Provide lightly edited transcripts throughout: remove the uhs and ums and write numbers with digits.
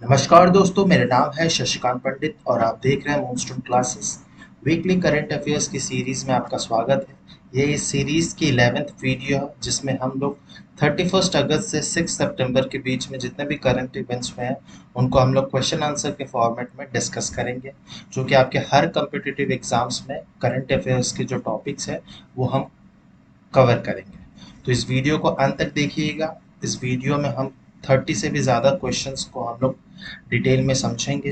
नमस्कार दोस्तों, मेरा नाम है शशिकांत पंडित और आप देख रहे हैं moonstone classes. Weekly current affairs की सीरीज में आपका स्वागत है। ये इस सीरीज की 11th वीडियो है जिसमें हम लोग 31 अगस्त से 6 सितंबर के बीच में जितने भी करंट इवेंट्स हुए हैं उनको हम लोग क्वेश्चन आंसर के फॉर्मेट में डिस्कस करेंगे, जो कि आपके हर कम्पिटिटिव एग्जाम्स में करंट अफेयर्स के जो टॉपिक्स हैं वो हम कवर करेंगे। तो इस वीडियो को अंत तक देखिएगा। इस वीडियो में हम 30 से भी ज़्यादा क्वेश्चंस को हम लोग डिटेल में समझेंगे।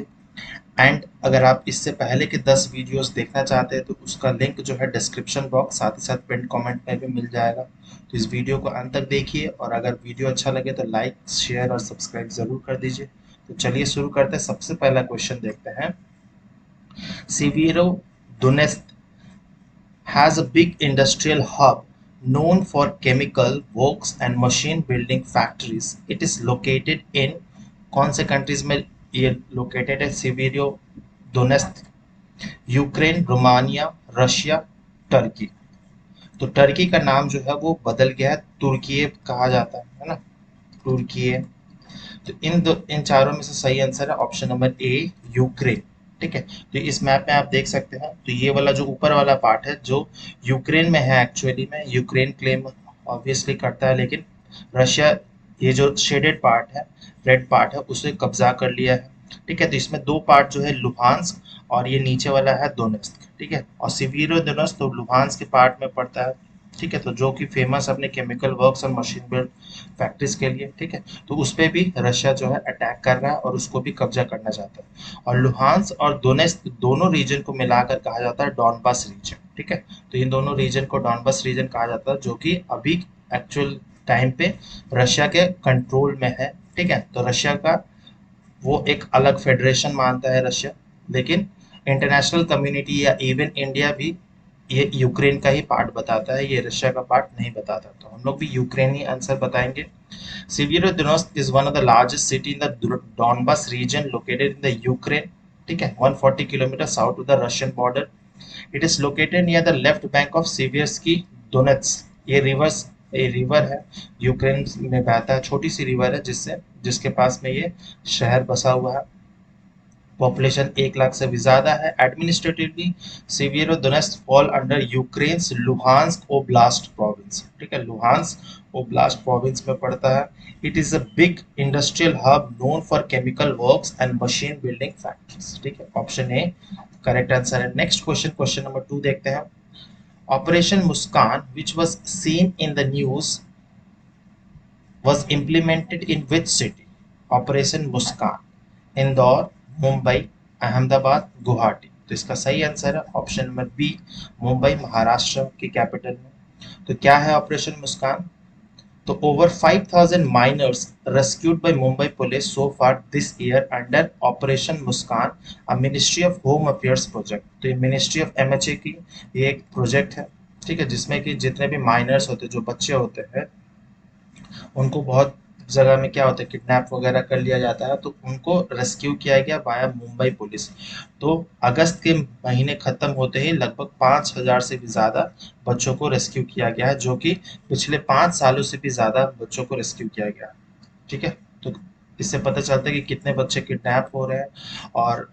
एंड अगर आप इससे पहले के 10 वीडियोस देखना चाहते हैं तो उसका लिंक जो है डिस्क्रिप्शन बॉक्स साथ ही साथ पिन कमेंट में भी मिल जाएगा। तो इस वीडियो को अंत तक देखिए और अगर वीडियो अच्छा लगे तो लाइक शेयर और सब्सक्राइब ज़रूर कर दीजिए। तो चलिए शुरू करते हैं। सबसे पहला क्वेश्चन देखते हैं। सिविरो Donetsk has a big industrial hub known for chemical works and machine building factories. It is located in कौन से कंट्रीज में ये लोकेटेड है? Sievierodonetsk, Ukraine, Romania, Russia, Turkey. तो टर्की का नाम जो है वो बदल गया है, तुर्की कहा जाता है ना, तुर्की। तो इन चारों में से सही आंसर है ऑप्शन नंबर ए, यूक्रेन। ठीक है, तो इस मैप में आप देख सकते हैं, तो ये वाला जो ऊपर वाला पार्ट है जो यूक्रेन में है, एक्चुअली में यूक्रेन क्लेम ऑब्वियसली करता है, लेकिन रशिया ये जो शेडेड पार्ट है, रेड पार्ट है, उसे कब्जा कर लिया है। ठीक है, तो इसमें दो पार्ट जो है लुहांस्क और ये नीचे वाला है दोनेत्स्क। ठीक है, और सिविरो दोनेत्स्क तो लुहांस्क के पार्ट में पड़ता है। ठीक है, तो जो कि फेमस अपने केमिकल वर्क्स और मशीन बिल्ड फैक्ट्रीज के लिए। ठीक है, तो उस पे भी रशिया जो है अटैक कर रहा है और उसको भी कब्जा करना चाहता है। और लुहांस्क और दोनेत्स्क दोनों रीजन को मिलाकर कहा जाता है डॉनबास रीजन। ठीक है, तो इन दोनों रीजन को डॉनबास रीजन कहा जाता है, जो कि अभी एक्चुअल टाइम पे रशिया के कंट्रोल में है। ठीक है, तो रशिया का वो एक अलग फेडरेशन मानता है रशिया, लेकिन इंटरनेशनल कम्युनिटी या इवन इंडिया भी ये यूक्रेन का ही पार्ट बताता है, ये रशिया का पार्ट नहीं बताता। तो हम लोग भी यूक्रेन ही आंसर बताएंगे। Severodonetsk is one of the largest city in the Donbas region located in the Ukraine. ठीक है, 140 kilometre south of the Russian border. It is located near the left bank of Siverskyi Donets. ये river है, Ukraine में बहता है, छोटी सी river है जिसके पास में ये शहर बसा हुआ है। पॉपुलेशन 1 लाख से भी ज्यादा है। Administratively Sievierodonetsk fall under Ukraine's Luhansk oblast province. ठीक है, लुहांस्क ओब्लास्ट प्रोविंस में पड़ता है। It is a big industrial hub known for chemical works and machine building factories. ठीक है, ऑप्शन ए करेक्ट आंसर है। नेक्स्ट क्वेश्चन, क्वेश्चन नंबर 2 देखते हैं। Operation Muskaan which was seen in the news was implemented in which city? Operation Muskaan Indore, Mumbai, Ahmedabad, Guwahati. तो इसका सही answer है option number B, Mumbai, Maharashtra की कैपिटल में। तो क्या है ऑपरेशन मुस्कान? तो over 5,000 miners rescued by Mumbai police so far this year under Operation Muskan, a Ministry of Home Affairs project। तो ये मिनिस्ट्री ऑफ एमएचए की ये एक प्रोजेक्ट है। ठीक है, जिसमें कि जितने भी माइनर्स होते हैं, जो बच्चे होते हैं, उनको बहुत जगह में क्या होता है, किडनैप वगैरह कर लिया जाता है, तो उनको रेस्क्यू किया गया बाय मुंबई पुलिस। तो अगस्त के महीने खत्म होते ही लगभग 5,000 से भी ज्यादा बच्चों को रेस्क्यू किया गया है, जो कि पिछले 5 सालों से भी ज्यादा बच्चों को रेस्क्यू किया गया है। ठीक है, तो इससे पता चलता है कि कितने बच्चे किडनैप हो रहे हैं और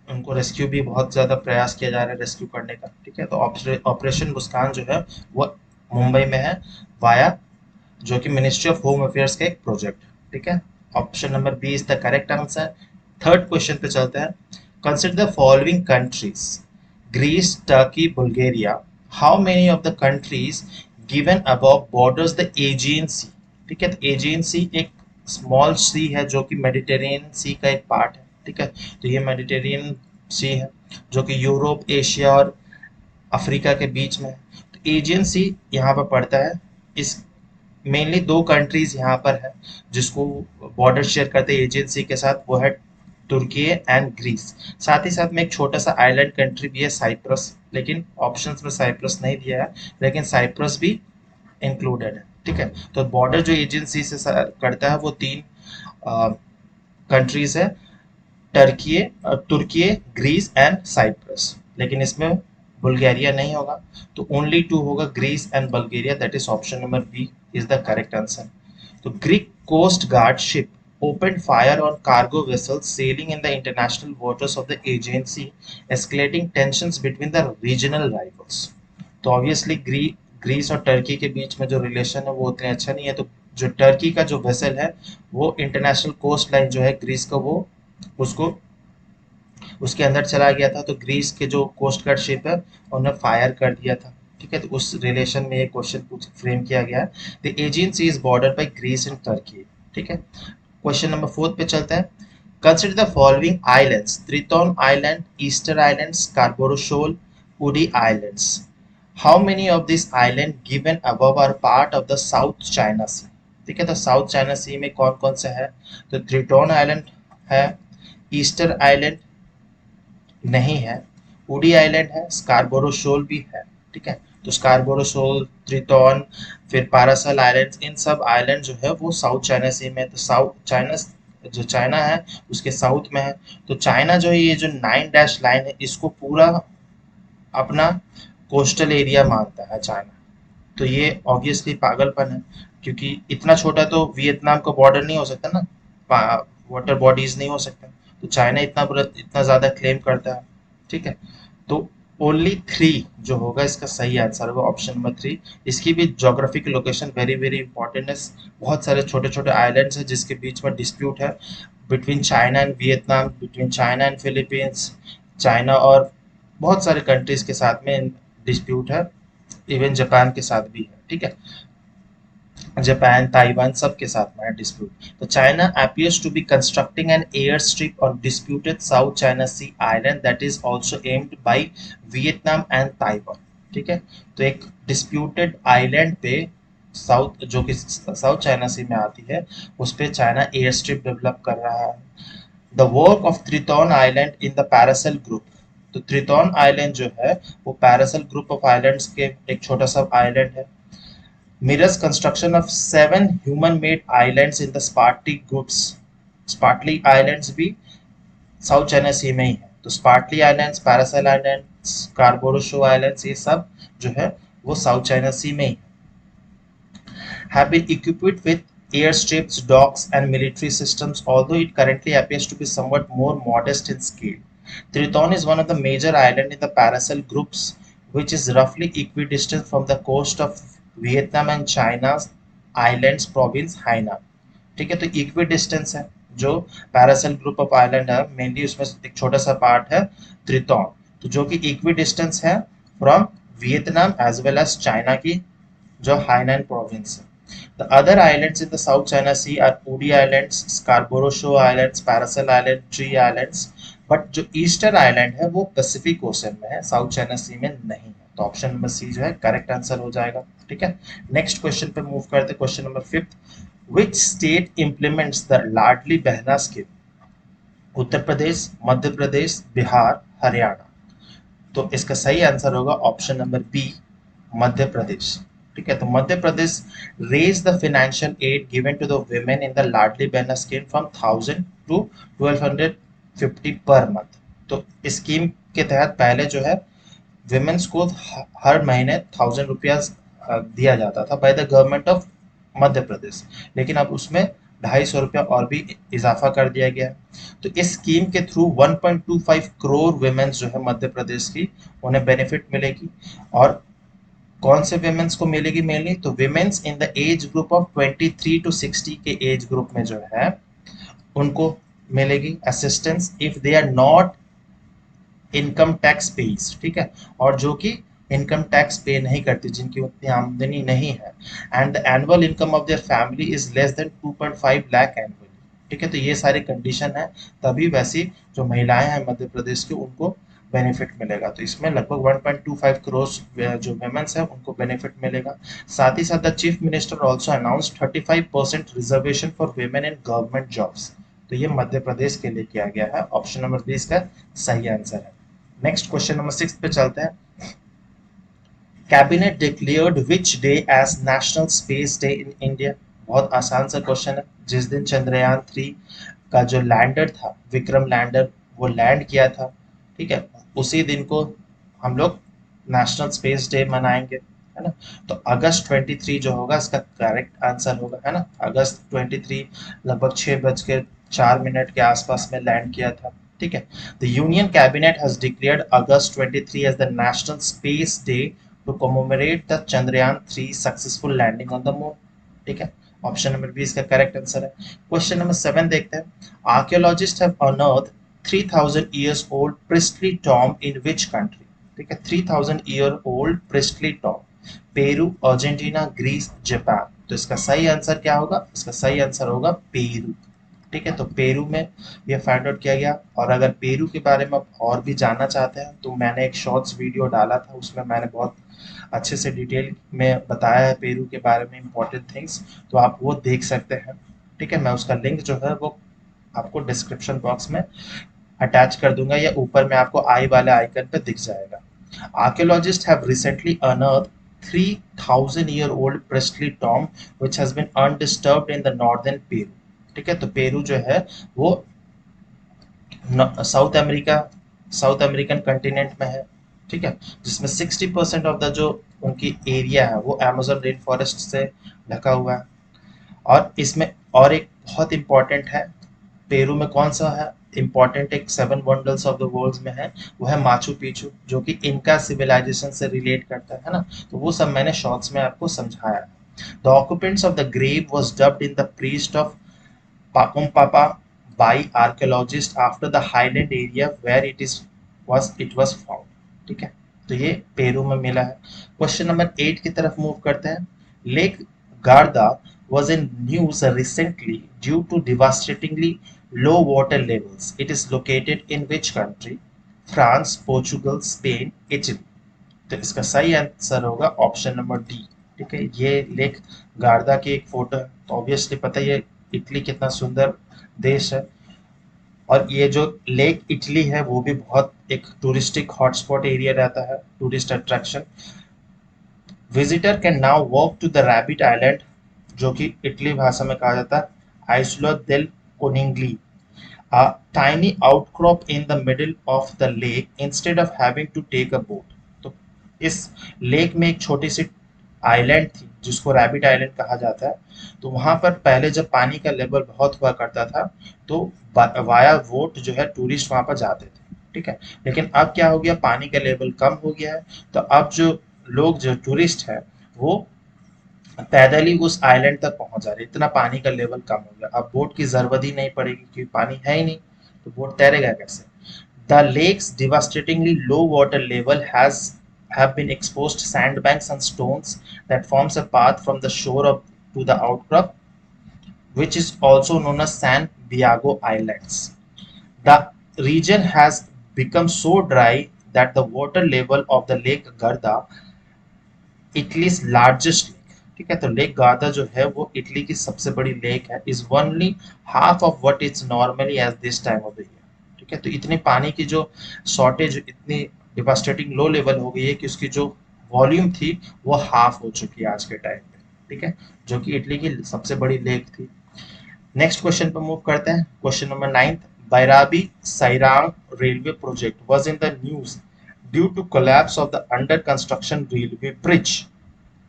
उनको रेस्क्यू भी बहुत ज्यादा प्रयास किया जा रहा है रेस्क्यू करने का। ठीक है, तो ऑपरेशन मुस्कान जो है वो मुंबई में है, वाया जो कि मिनिस्ट्री ऑफ होम अफेयर्स का एक प्रोजेक्ट। ठीक है, option number B is the correct answer. Third question पे चलते हैं। Consider the following countries, Greece, Turkey, Bulgaria. How many of the countries given above borders the Aegean sea? ठीक है, तो एजियन सी एक स्मॉल सी है जो कि मेडिटेरियन सी का एक पार्ट है। ठीक है, तो ये मेडिटेरियन सी है जो कि यूरोप, एशिया और अफ्रीका के बीच में है। तो एजियन सी यहाँ पर पड़ता है। इस मेनली दो कंट्रीज यहाँ पर है जिसको बॉर्डर शेयर करते हैं एजेंसी के साथ, वो है तुर्की एंड ग्रीस। साथ ही साथ में एक छोटा सा आइलैंड कंट्री भी है, साइप्रस, लेकिन ऑप्शंस में साइप्रस नहीं दिया है, लेकिन साइप्रस भी इंक्लूडेड है। ठीक है, तो बॉर्डर जो एजेंसी से करता है वो 3 कंट्रीज है, टर्की, तुर्की, ग्रीस एंड साइप्रस, लेकिन इसमें बुल्गारिया नहीं होगा। तो ओनली 2 होगा, Greece and Bulgaria. That is option number B is the correct answer. तो Greek coast guard ship opened fire on cargo vessels sailing in the international waters of the agency, escalating tensions between the regional rivals. तो obviously Greece और Turkey के बीच में जो relation है वो उतने अच्छा नहीं है, तो जो टर्की का जो वेसल है वो इंटरनेशनल कोस्ट लाइन जो है ग्रीस का, वो उसको उसके अंदर चला गया था, तो ग्रीस के जो कोस्ट गार्ड शिप है उन्होंने फायर कर दिया था। ठीक है, तो उस रिलेशन में ये क्वेश्चन फ्रेम किया गया है। The Aegean Sea is border by Greece and Turkey. ठीक है, क्वेश्चन नंबर 4 पे चलते हैं। Consider the following islands: Triton island, Easter island, Scarborough Shoal, Woody islands. How many of this island given above are part of the South China Sea? ठीक है, तो south China Sea में कौन कौन से है? तो त्रिटोन आइलैंड है, ईस्टर आइलैंड नहीं है, उडी आइलैंड है, स्कारबोरो शोल भी है। ठीक है, तो स्कारबोरो शोल, त्रितोन, फिर पारासल आइलैंड्स, इन सब आइलैंड जो है वो साउथ चाइना सी में है। तो साउथ चाइना जो चाइना है उसके साउथ में है। तो चाइना जो है, ये जो 9 डैश लाइन है इसको पूरा अपना कोस्टल एरिया मानता है चाइना। तो ये ऑब्वियसली पागलपन है, क्योंकि इतना छोटा तो वियतनाम का बॉर्डर नहीं हो सकता ना, वाटर बॉडीज नहीं हो सकते। तो चाइना इतना ज्यादा क्लेम करता है। ठीक है, तो ओनली 3 जो होगा इसका सही आंसर होगा ऑप्शन नंबर 3। इसकी भी geographic location very very important है। बहुत सारे छोटे छोटे आइलैंड्स हैं जिसके बीच में डिस्प्यूट है, between China and Vietnam, between China and Philippines, China और बहुत सारे कंट्रीज के साथ में डिस्प्यूट है, इवन जापान के साथ भी है। ठीक है, जापान, ताइवान सबके साथ में है डिस्प्यूट। तो China appears to be constructing an airstrip on disputed South China Sea island that is also aimed by Vietnam and Taiwan। ठीक है, तो एक डिस्प्यूटेड आइलैंड पे साउथ जो कि साउथ चाइना सी में आती है उस पे चाइना एयर स्ट्रिप डेवलप कर रहा है। The work of Triton island in the Paracel group. तो त्रितोन आइलैंड जो है वो पैरासेल ग्रुप ऑफ आइलैंड्स के एक छोटा सा आइलैंड है। mirrors construction of 7 human-made islands in the Spratly groups। Spratly islands भी साउथ चाइना सी में ही है। तो Spratly islands, Paracel islands, Scarborough Shoal islands, ये सब जो है वो साउथ चाइना सी में ही have been equipped with airstrips, docks, and military systems, although it currently appears to be somewhat more modest in scale. Triton is one of the major islands in the Paracel groups, which is roughly equidistant from the coast of Vietnam and China's islands province Hainan। ठीक है, तो equi distance है जो Paracel group of island है, mainly उसमें एक छोटा सा पार्ट है त्रितोन, तो जो कि इक्वी डिस्टेंस है from Vietnam as well as China की जो हाइनैन प्रोविंस है। The other islands in the South China Sea are Udi Islands, Scarborough Shoal Islands, Paracel Island, Tree Islands, but जो ईस्टर आइलैंड है वो Pacific ocean में है, south China Sea में नहीं है। तो ऑप्शन नंबर सी जो है करेक्ट आंसर हो जाएगा। ठीक है, नेक्स्ट क्वेश्चन पे मूव करते हैं। Question number 5, which state implements the Ladli Behna scheme? Uttar Pradesh, Madhya Pradesh, Bihar, Haryana. तो इसका सही आंसर होगा option number B, Madhya Pradesh. ठीक है, तो Madhya Pradesh raise the financial aid given to the women in the Ladli Behna scheme from 1000 to 1250 per month. तो स्कीम के तहत पहले जो है विमेन्स को हर महीने 1000 रुपया दिया जाता था by the government of Madhya Pradesh, लेकिन अब उसमें 250 रुपया और भी इजाफा कर दिया गया है। तो इस स्कीम के थ्रू 1.25 करोड़ वुमेन्स जो है मध्य प्रदेश की उन्हें बेनिफिट मिलेगी। और कौन से वुमेन्स को मिलेगी मेनली? तो womens in the age group of 23 to 60 के एज ग्रुप में जो है उनको मिलेगी assistance if they are not income tax payers. ठीक है, और जो कि इनकम टैक्स पे नहीं करती, जिनकी उतनी आमदनी नहीं है, and the annual income of their family is less than 2.5 lakh annually. ठीक है, तो ये सारी कंडीशन है, तभी वैसी जो महिलाएं हैं मध्य प्रदेश की उनको बेनिफिट मिलेगा। तो इसमें लगभग 1.25 करोड़ जो वुमेन्स हैं उनको बेनिफिट मिलेगा। साथ ही साथ the chief minister also announce 35% reservation for women in government jobs. तो ये मध्य प्रदेश के लिए किया गया है। ऑप्शन नंबर 20 का सही आंसर है। नेक्स्ट क्वेश्चन नंबर 6 पे चलते हैं। Cabinet declared which day as national space day in India? बहुत आसान सा क्वेश्चन है। जिस दिन चंद्रयान 3 का जो लैंडर था, विक्रम लैंडर, वो लैंड किया था, ठीक है, उसी दिन को हम लोग नेशनल स्पेस डे मनाएंगे है ना। तो अगस्त 23 जो होगा इसका करेक्ट आंसर होगा, है ना। अगस्त 23 लगभग 6:04 के आसपास में लैंड किया था, ठीक है। The union cabinet has declared August 23 as the national space day to commemorate the Chandrayaan 3 successful landing on the moon, ठीक है। ऑप्शन नंबर बी इसका करेक्ट आंसर है। क्वेश्चन नंबर 7 देखते हैं। Archaeologist have unearth 3000 years old priestly tomb in which country, ठीक है। 3000 year old priestly tomb, Peru, Argentina, Greece, Japan. तो इसका सही आंसर क्या होगा? इसका सही आंसर होगा पेरू, ठीक है। तो पेरू में ये फाइंड आउट किया गया। और अगर पेरू के बारे में आप और भी जानना चाहते हैं तो मैंने एक शॉर्ट्स वीडियो डाला था, उसमें मैंने बहुत अच्छे से डिटेल में बताया है पेरू के बारे में इंपॉर्टेंट थिंग्स, तो आप वो देख सकते हैं, ठीक है। मैं उसका लिंक जो है वो आपको डिस्क्रिप्शन बॉक्स में अटैच कर दूंगा, या ऊपर में आपको आई वाले आइकन पे दिख जाएगा। Archaeologists have recently unearthed 3000-year-old priestly tomb which has been undisturbed in the northern Peru, ठीक है। तो पेरू जो है वो south America, south American continent में है, ठीक है। जिसमें 60% ऑफ द जो उनकी एरिया है वो अमेजन रेन फॉरेस्ट से ढका हुआ है। और इसमें और एक बहुत इंपॉर्टेंट है, पेरू में कौन सा है इंपॉर्टेंट, एक 7 वंडर्स ऑफ द वर्ल्ड में है, वो है माचू पिचू, जो कि इनका सिविलाइजेशन से रिलेट करता है ना। तो वो सब मैंने शॉर्ट्स में आपको समझाया। The occupants of the grave was dubbed in the priest of Pacopampa by archaeologists after the highland area where it was found, ठीक है। तो ये पेरू में मिला है। क्वेश्चन नंबर 8 की तरफ मूव करते हैं। Lake Garda was in news recently due to devastatingly low water levels. It is located in which country? France, Portugal, Spain, Italy। तो इसका सही आंसर होगा ऑप्शन नंबर डी, ठीक है। ये लेक गार्दा की एक फोटो है, तो ऑब्वियसली पता है ये इटली कितना सुंदर देश है। और ये जो लेक इटली है वो भी बहुत एक टूरिस्टिक हॉटस्पॉट एरिया रहता है, tourist attraction. Visitor can now walk to the rabbit island, जो कि इटली भाषा में कहा जाता है आइसोला देल कोनिंगली, a tiny outcrop in the middle of the lake instead of having to take a boat। तो इस लेक में एक छोटी सी आइलैंड थी जिसको रैबिट आइलैंड कहा जाता है। तो वहां पर पहले जब पानी का लेवल बहुत हुआ करता था तो वाया बोट जो है टूरिस्ट वहां पर जाते थे, ठीक है। लेकिन अब क्या हो गया, पानी का लेवल कम हो गया है, तो अब जो लोग जो टूरिस्ट है वो पैदल ही उस आइलैंड तक पहुंच जा रहे, इतना पानी का लेवल कम हो गया। अब बोट की जरूरत ही नहीं पड़ेगी क्योंकि पानी है ही नहीं, तो बोट तैरेगा कैसे। The lakes devastatingly low water level has have been exposed sandbanks and stones that forms a path from the shore of to the outcrop, which is also known as San Diego Islands. The region has become so dry that the water level of the Lake Garda, Italy's largest lake, ठीक है। तो lake गार्दा जो है वो Italy की सबसे बड़ी lake है, is only half of what it's normally as this time of the year, ठीक है। तो इतने पानी की जो शॉर्टेज इतनी डिवास्टेटिंग लो लेवल हो गई है कि उसकी जो वॉल्यूम थी वो हाफ हो चुकी है आज के टाइम पे, ठीक है, जो कि इटली की सबसे बड़ी लेक थी। नेक्स्ट क्वेश्चन पर मूव करते हैं। Question number 9, Bairabi Sairang railway project was in the news due to collapse of the under construction railway bridge.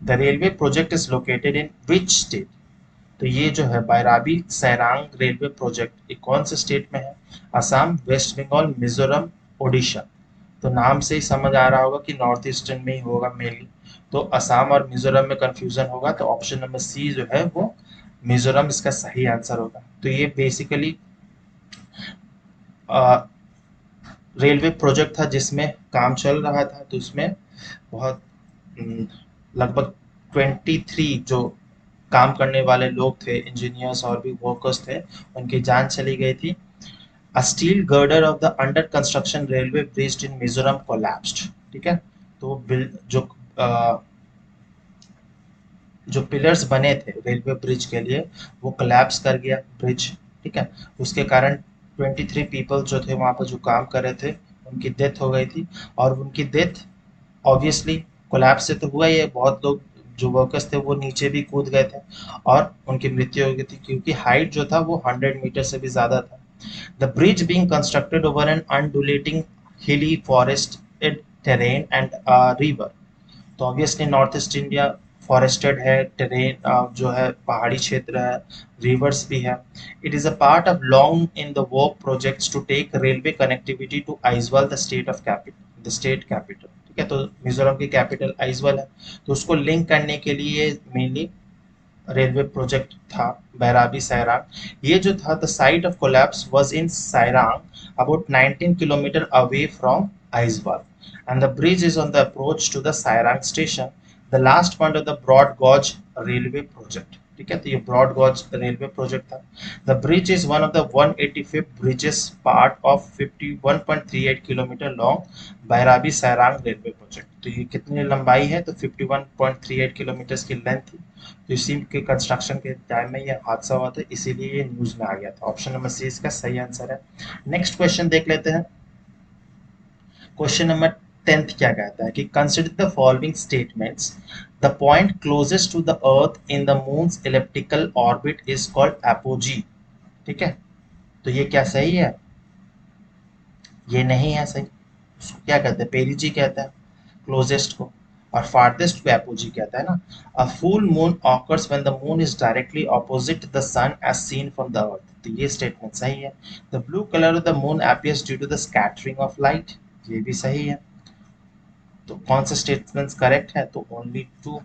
The railway project is located in which state. तो ये जो है बैराबी सैरांग रेलवे प्रोजेक्ट ये कौन से स्टेट में है? असम, वेस्ट बंगाल, मिजोरम, ओडिशा। तो नाम से ही समझ आ रहा होगा कि नॉर्थ ईस्टर्न में ही होगा मेनली, तो असम और मिजोरम में कंफ्यूजन होगा, तो ऑप्शन नंबर सी जो है वो मिजोरम इसका सही आंसर होगा। तो ये बेसिकली रेलवे प्रोजेक्ट था जिसमें काम चल रहा था, तो उसमें बहुत लगभग 23 जो काम करने वाले लोग थे, इंजीनियर्स और भी वर्कर्स थे, उनकी जान चली गई थी। A steel girder of the under construction railway bridge in Mizoram collapsed, ठीक है। तो जो जो पिलर्स बने थे रेलवे ब्रिज के लिए वो कोलैप्स कर गया ब्रिज, ठीक है। उसके कारण 23 पीपल जो थे वहां पर जो काम कर रहे थे उनकी डेथ हो गई थी। और उनकी डेथ ऑब्वियसली कोलैप्स से तो हुआ ही है, बहुत लोग जो वर्कर्स थे वो नीचे भी कूद गए थे और उनकी मृत्यु हो गई थी क्योंकि हाइट जो था वो 100 मीटर से भी ज्यादा था। The bridge being constructed over an undulating hilly forested terrain and a river। तो obviously north east India forested है, टेरेन जो है पहाड़ी क्षेत्र है, रिवर्स भी है। It is a part of long in the work projects to take railway connectivity to Aizawl the state capital. ठीक है, तो मिजोरम की कैपिटल आइजवाल है, तो उसको लिंक करने के लिए मेनली रेलवे प्रोजेक्ट था बैराबी सैरांग। ये जो था the site of collapse was in Sairang about 19 kilometre away from Aizawl and the bridge is on the approach to the Sairang station, the last point of the broad gauge railway project. ठीक है, तो ये broad gauge railway project था। The bridge is one of the 185th bridges part of 51.38 kilometre long Bairabi Sairang railway project. तो ये कितनी लंबाई है, तो 51.38 किलोमीटर की लेंथ थी। तो इसी के कंस्ट्रक्शन के टाइम में ये हादसा हुआ था, इसीलिए ये न्यूज में आ गया था। ऑप्शन नंबर सी इसका सही आंसर है। नेक्स्ट क्वेश्चन देख लेते हैं। क्वेश्चन नंबर 10th क्या कहता है कि consider the following statements, the point closest to the earth in the moon's elliptical orbit is called apogee. ठीक है, तो ये क्या सही है, ये नहीं है सही। उसको क्या कहते हैं, पेरिजी कहते हैं क्लोजेस्ट को, और फारदेस्ट को एपोजी कहता है ना। A full moon occurs when the moon is directly opposite the sun as seen from the earth. तो ये स्टेटमेंट सही है। The blue colour of the moon appears due to the scattering of light, ये भी सही है। तो कौन सा स्टेटमेंट करेक्ट है, तो only two.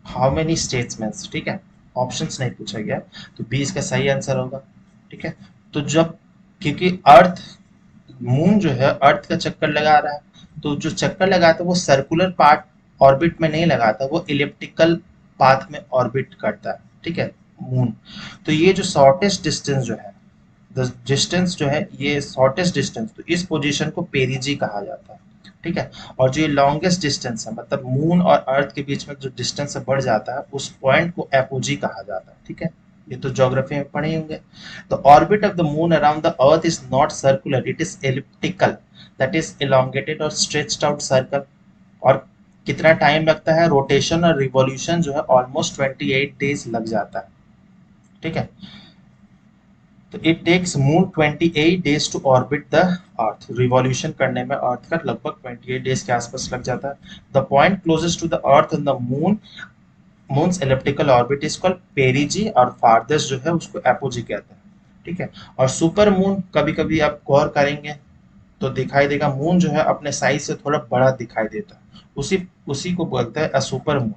How many statements, ठीक है, ऑप्शंस नहीं पूछा गया, तो बी इसका सही आंसर होगा। ठीक है, तो जब, क्योंकि अर्थ, मून जो है अर्थ का चक्कर लगा रहा है, तो जो चक्कर लगाता है वो सर्कुलर पार्ट ऑर्बिट में नहीं लगाता, वो इलिप्टिकल पाथ में ऑर्बिट करता है। ठीक है, मून। तो ये जो शॉर्टेस्ट डिस्टेंस जो है, द डिस्टेंस जो है ये शॉर्टेस्ट डिस्टेंस, तो इस पोजीशन को पेरिजी कहा जाता है। ठीक है, और जो ये लॉन्गेस्ट डिस्टेंस है, मतलब मून और अर्थ के बीच में जो डिस्टेंस बढ़ जाता है, उस पॉइंट को एपोजी कहा जाता है। ठीक है, ये तो ज्योग्राफी में पढ़े होंगे। The orbit of the moon around the earth is not circular, it is elliptical, that is elongated और स्ट्रेच्ड आउट सर्कल। और कितना टाइम लगता है, रोटेशन और रिवॉल्यूशन जो है ऑलमोस्ट 28 डेज लग जाता है। ठीक है, तो it takes moon 28 days to orbit the earth, revolution करने में अर्थ का लगभग 28 डेज के आसपास लग जाता है। The point closest to the earth in the moon moon's elliptical orbit is called perigee, और फारदेस्ट जो है उसको एपोजी कहते हैं। ठीक है, और सुपर मून कभी कभी आप गौर करेंगे तो दिखाई देगा, मून जो है अपने साइज से थोड़ा बड़ा दिखाई देता है, उसी उसी को बोलते हैं a super moon.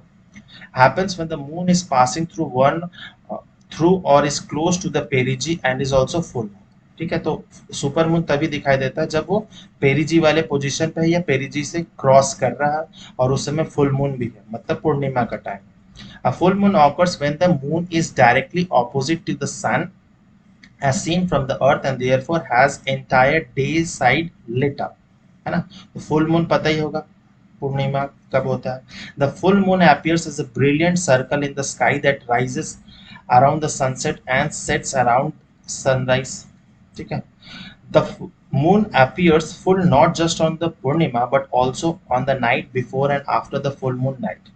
happens when the moon is passing through one through or is close to the perigee and is also full moon। ठीक है, तो सुपर मून तभी दिखाई देता है जब वो पेरिजी वाले पोजीशन पे है या पेरिजी से क्रॉस कर रहा है, और उस समय फुल मून भी है, मतलब पूर्णिमा का time. A full moon occurs when the moon is directly opposite to the sun as seen from the earth and therefore has entire day side lit up, है ना। तो फुल मून पता ही होगा पूर्णिमा कब होता है। The full moon appears as a brilliant circle in the sky that rises around the sunset and sets around sunrise। ठीक है, the moon appears full not just on the purnima but also on the night before and after the full moon night।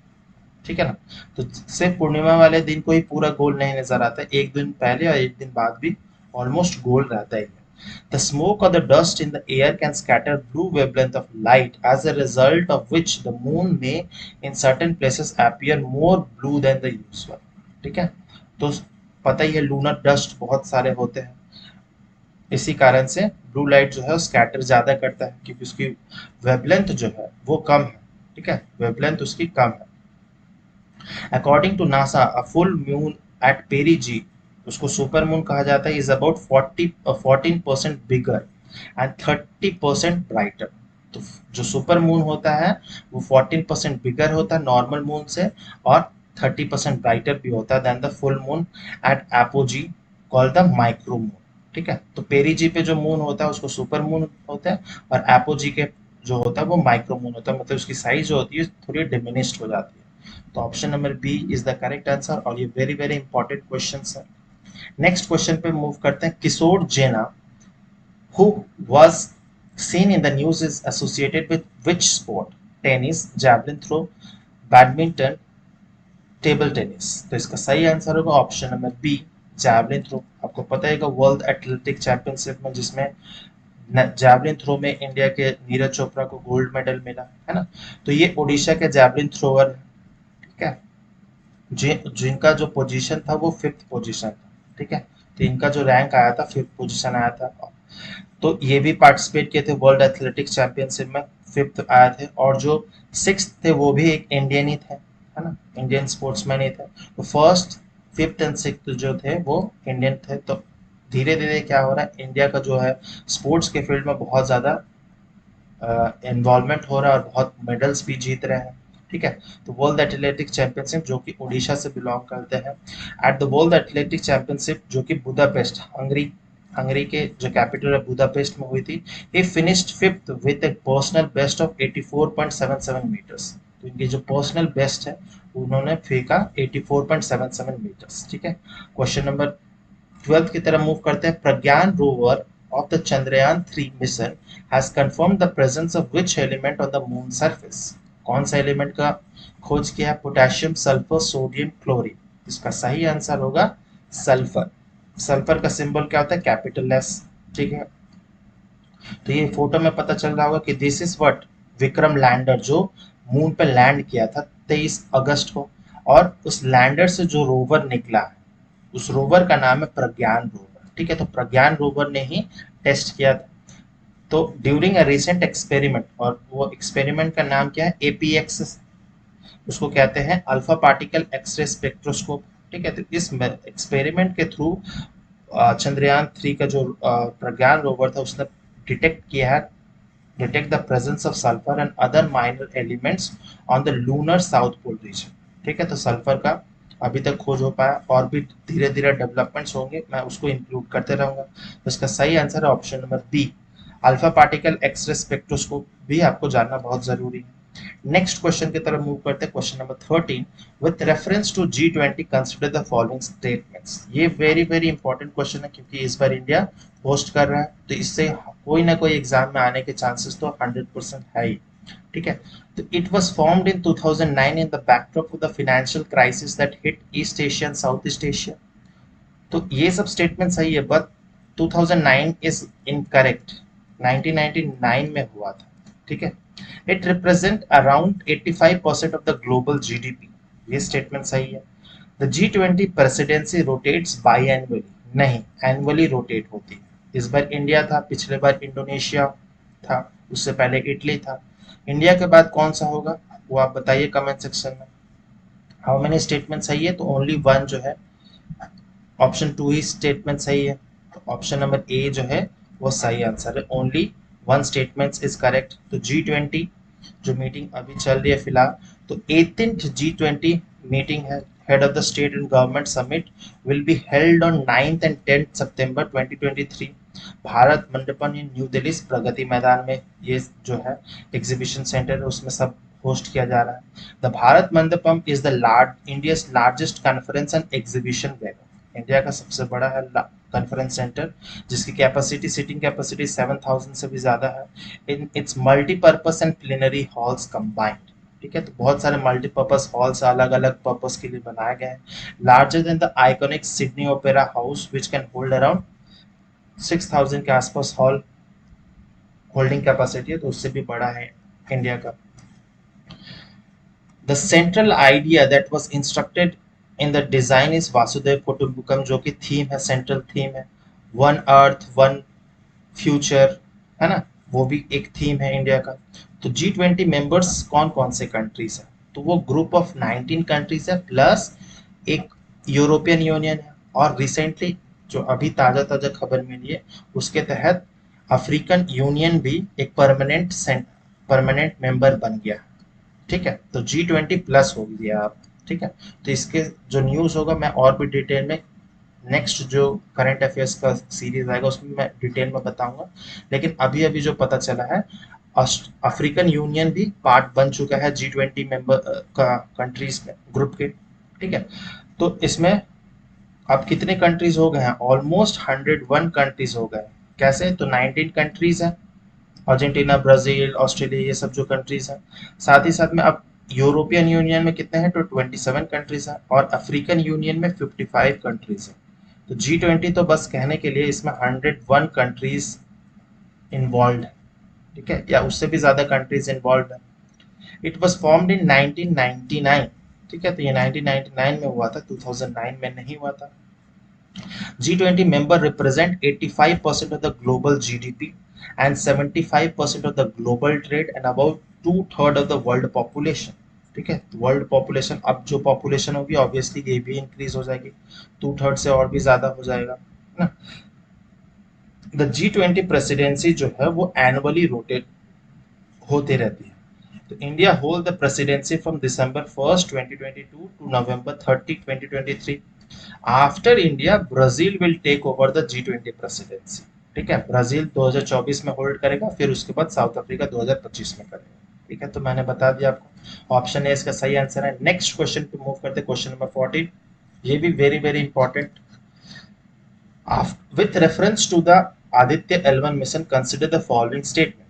ठीक है ना, तो सिर्फ पूर्णिमा वाले दिन को ही पूरा गोल नहीं नजर आता, एक दिन पहले और एक दिन बाद भी ऑलमोस्ट गोल रहता है। The smoke or the dust in the air can scatter blue wavelength of light, as a result of which the moon may in certain places appear more blue than the usual। ठीक है, तो पता ही है lunar dust बहुत सारे होते हैं, इसी कारण से ब्लू लाइट जो है स्कैटर ज्यादा करता है, क्योंकि उसकी वेवलेंथ जो है वो कम है। ठीक है, वेवलेंथ उसकी कम है। According to NASA, a full moon at perigee, उसको सुपर मून कहा जाता है, is about 14% bigger and 30% brighter। तो जो सुपर मून होता है वो 14% बिगर होता है नॉर्मल मून से, और 30% ब्राइटर भी होता है then the full moon at apogee called the micro moon. ठीक है, तो पेरीजी पे जो मून होता है उसको सुपर मून होता है, और एपोजी के जो होता है वो माइक्रो मून होता है, मतलब उसकी साइज जो होती है थोड़ी डिमिनिश्ड हो जाती है। तो option number B is the correct answer, और ये वेरी वेरी इंपॉर्टेंट क्वेश्चन है। नेक्स्ट क्वेश्चन पे मूव करते हैं। Kishore Jena who was seen in the news is associated with which sport? Tennis, javelin throw, badminton, table tennis. तो इसका सही answer होगा option number B, javelin throw. आपको पता है वर्ल्ड एथलेटिक चैंपियनशिप में जिसमें जैवलिन थ्रो में इंडिया के नीरज चोपड़ा को गोल्ड मेडल मिला है ना। तो ये ओडिशा के जैवलिन थ्रोअर, ठीक है, जिनका जो पोजीशन था वो फिफ्थ पोजीशन था, ठीक है। तो इनका जो रैंक आया था फिफ्थ पोजीशन आया था। तो ये भी पार्टिसिपेट किए थे वर्ल्ड एथलेटिक्स चैंपियनशिप में, फिफ्थ आए थे। और जो सिक्स थे वो भी एक इंडियन ही थे, है ना, इंडियन स्पोर्ट्समैन ही थे। तो फर्स्ट, फिफ्थ एंड सिक्स्थ जो थे वो इंडियन थे। तो धीरे धीरे क्या हो रहा है, इंडिया का जो है स्पोर्ट्स के फील्ड में बहुत ज़्यादा इन्वॉल्वमेंट हो रहा है और बहुत मेडल्स भी जीत रहे हैं, ठीक है। तो वर्ल्ड एथलेटिक्स चैंपियनशिप जो कि उड़ीसा से बिलोंग करते हैं, at the world athletics championship जो कि बुदापेस्ट, हंगरी, हंगरी के जो कैपिटल है बुदापेस्ट में हुई थी, he finished fifth with a personal best of 84.77 meters। तो इनकी जो पर्सनल बेस्ट है उन्होंने फेंका 84.77 मीटर्स, ठीक है। क्वेश्चन नंबर 12th की तरफ मूव करते हैं। Pragyan rover of the Chandrayaan 3 mission has confirmed the presence of which element on the moon surface. कौन सा एलिमेंट का खोज किया है? Potassium, sulphur, sodium, chlorine. इसका सही आंसर होगा सल्फर। सल्फर का सिंबल क्या होता है? कैपिटल एस, ठीक है। तो ये फोटो में पता चल रहा होगा कि this is what, Vikram lander जो मून पे लैंड किया था 23 अगस्त को। और उस लैंडर से जो रोवर निकला, उस रोवर का नाम है प्रज्ञान रोवर, ठीक है। तो प्रज्ञान रोवर ने ही टेस्ट किया था। तो ड्यूरिंग अ रिसेंट एक्सपेरिमेंट, और वो एक्सपेरिमेंट का नाम क्या है? एपीएक्स, उसको कहते हैं अल्फा पार्टिकल एक्सरे स्पेक्ट्रोस्कोप, ठीक है। तो इस एक्सपेरिमेंट के थ्रू चंद्रयान 3 का जो प्रज्ञान रोवर था उसने डिटेक्ट किया है, detect the presence of sulfur and other minor elements on the lunar south pole region, ठीक है। तो सल्फर का अभी तक खोज हो पाया, और भी धीरे धीरे डेवलपमेंट्स होंगे, मैं उसको इंक्लूड करते रहूंगा। तो इसका सही आंसर है option number B, alpha particle X-ray spectroscope भी आपको जानना बहुत जरूरी है। नेक्स्ट क्वेश्चन की तरफ मूव करते हैं। Question number 13, with reference to G20 consider the following statements. ये वेरी वेरी इंपॉर्टेंट क्वेश्चन है क्योंकि इस बार इंडिया होस्ट कर रहा है, तो इससे कोई ना कोई एग्जाम में आने के चांसेस तो 100% है ही, ठीक है। तो it was formed in 2009 in the backdrop of the financial crisis that hit east Asia and south east Asia. तो ये सब स्टेटमेंट सही है, बट 2009 इज इनकरेक्ट, 1999 में हुआ था, ठीक है। It represent around 85% of the global GDP, ये स्टेटमेंट सही है। The G20 presidency rotates by annually, नहीं, एनुअली रोटेट होती है। इस बार इंडिया था, पिछले बार इंडोनेशिया था, उससे पहले इटली था। इंडिया के बाद कौन सा होगा वो आप बताइए कमेंट सेक्शन में। हाउ मेनी स्टेटमेंट सही है? तो ओनली वन जो है, ऑप्शन टू ही स्टेटमेंट सही है। तो ऑप्शन नंबर ए जो है वो सही आंसर है, only one statement is correct. तो G20 जो मीटिंग अभी चल रही है फिलहाल, तो 18th G20 मीटिंग है, head of the state and government summit will be held on 9th and 10th September 2023, Bharat Mandapam in New Delhi, Pragati Maidan में। ये जो है एग्जीबिशन सेंटर है उसमें सब होस्ट किया जा रहा है। The Bharat Mandapam is the India's largest conference and exhibition venue, India का सबसे बड़ा है कॉन्फ्रेंस सेंटर, जिसकी कैपेसिटी, सीटिंग कैपेसिटी 7000 से भी ज्यादा है। In its multipurpose and plenary halls combined, ठीक है। तो बहुत सारे मल्टीपर्पस हॉल्स अलग अलग पर्पस के लिए बनाए गए हैं। Larger than the iconic Sydney opera house which can hold around 6000 के आसपास हॉल होल्डिंग कैपेसिटी है, तो उससे भी बड़ा है इंडिया का। The central idea that was instructed in the design is Vasudhaiva Kutumbakam, जो कि थीम है, सेंट्रल थीम है। वन अर्थ वन फ्यूचर, है ना, वो भी एक थीम है इंडिया का। तो G20 मेंबर्स कौन कौन से कंट्रीज है? तो वो ग्रुप ऑफ 19 कंट्रीज है, प्लस एक यूरोपियन यूनियन है, और रिसेंटली जो अभी ताजा ताजा खबर मिली है उसके तहत अफ्रीकन यूनियन भी एक परमानेंट मेंबर बन गया, ठीक है। तो G20 प्लस हो गया आप, ठीक है। तो इसके जो न्यूज़ होगा मैं और भी डिटेल में नेक्स्ट जो करंट अफेयर्स का सीरीज आएगा उसमें मैं डिटेल में बताऊंगा। लेकिन अभी अभी जो पता चला है, अफ्रीकन यूनियन भी पार्ट बन चुका है G20 मेंबर का कंट्रीज में, ग्रुप के, ठीक है। तो इसमें अब कितने कंट्रीज हो गए हैं? ऑलमोस्ट 101 कंट्रीज हो गए। कैसे? तो 19 कंट्रीज हैं, अर्जेंटीना, ब्राजील, ऑस्ट्रेलिया, ये सब जो कंट्रीज हैं। साथ ही साथ में अब यूरोपियन यूनियन में कितने हैं? तो 27 कंट्रीज हैं, और अफ्रीकन यूनियन में 55 कंट्रीज हैं। तो G20 तो बस कहने के लिए, इसमें 101 कंट्रीज इन्वॉल्व, ठीक है, या उससे भी ज्यादा कंट्रीज इन्वॉल्व है। इट वॉज फॉर्म्ड इन 1999, ठीक है, तो ये 1999 में हुआ था, 2009 में नहीं हुआ था। G20 member represent 85% of the global GDP and 75% of the global trade and about two-third of the world population. ठीक है, वर्ल्ड पॉपुलेशन, अब जो पॉपुलेशन होगी ऑब्वियसली ये भी इंक्रीज हो जाएगी, टू थर्ड से और भी ज्यादा हो जाएगा ना। द G20 प्रेसिडेंसी जो है वो एनुअली रोटेट होते रहती है। तो India hold the presidency from December 1st 2022 to November 30 2023। After India Brazil will take over the G20 presidency, ठीक है, ब्राजील 2024 में होल्ड करेगा, फिर उसके बाद साउथ अफ्रीका 2025 में करेगा, ठीक है, तो मैंने बता दिया आपको, ऑप्शन ए इसका सही आंसर है। नेक्स्ट क्वेश्चन पे मूव करते, क्वेश्चन नंबर 14, ये भी very very important. With reference to the Aditya L1 mission consider the following statement.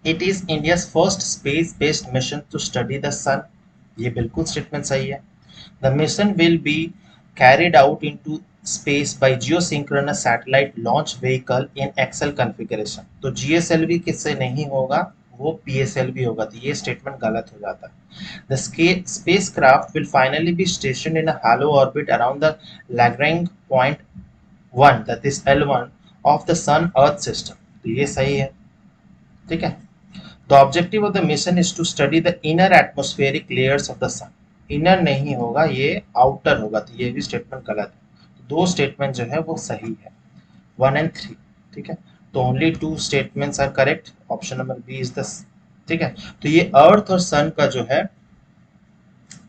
It is India's first space based mission to study the sun, ये बिल्कुल statement सही है। The mission will be carried out into space by geosynchronous satellite launch vehicle in XL configuration। तो GSLV किससे नहीं होगा, वो PSLV होगा, तो ये स्टेटमेंट गलत हो जाता है। The spacecraft will finally be stationed in a hollow orbit around the Lagrange point 1, that is L1 of the Sun Earth system, तो ये सही है, ठीक है। The objective of the mission is to study the inner atmospheric layers of the sun। Inner नहीं होगा, ये outer होगा, तो ये भी स्टेटमेंट गलत है। दो स्टेटमेंट जो है वो सही है, 1 and 3, ठीक है, तो only 2 statements are correct, option number B is the, ठीक है। तो ये अर्थ और सन का जो है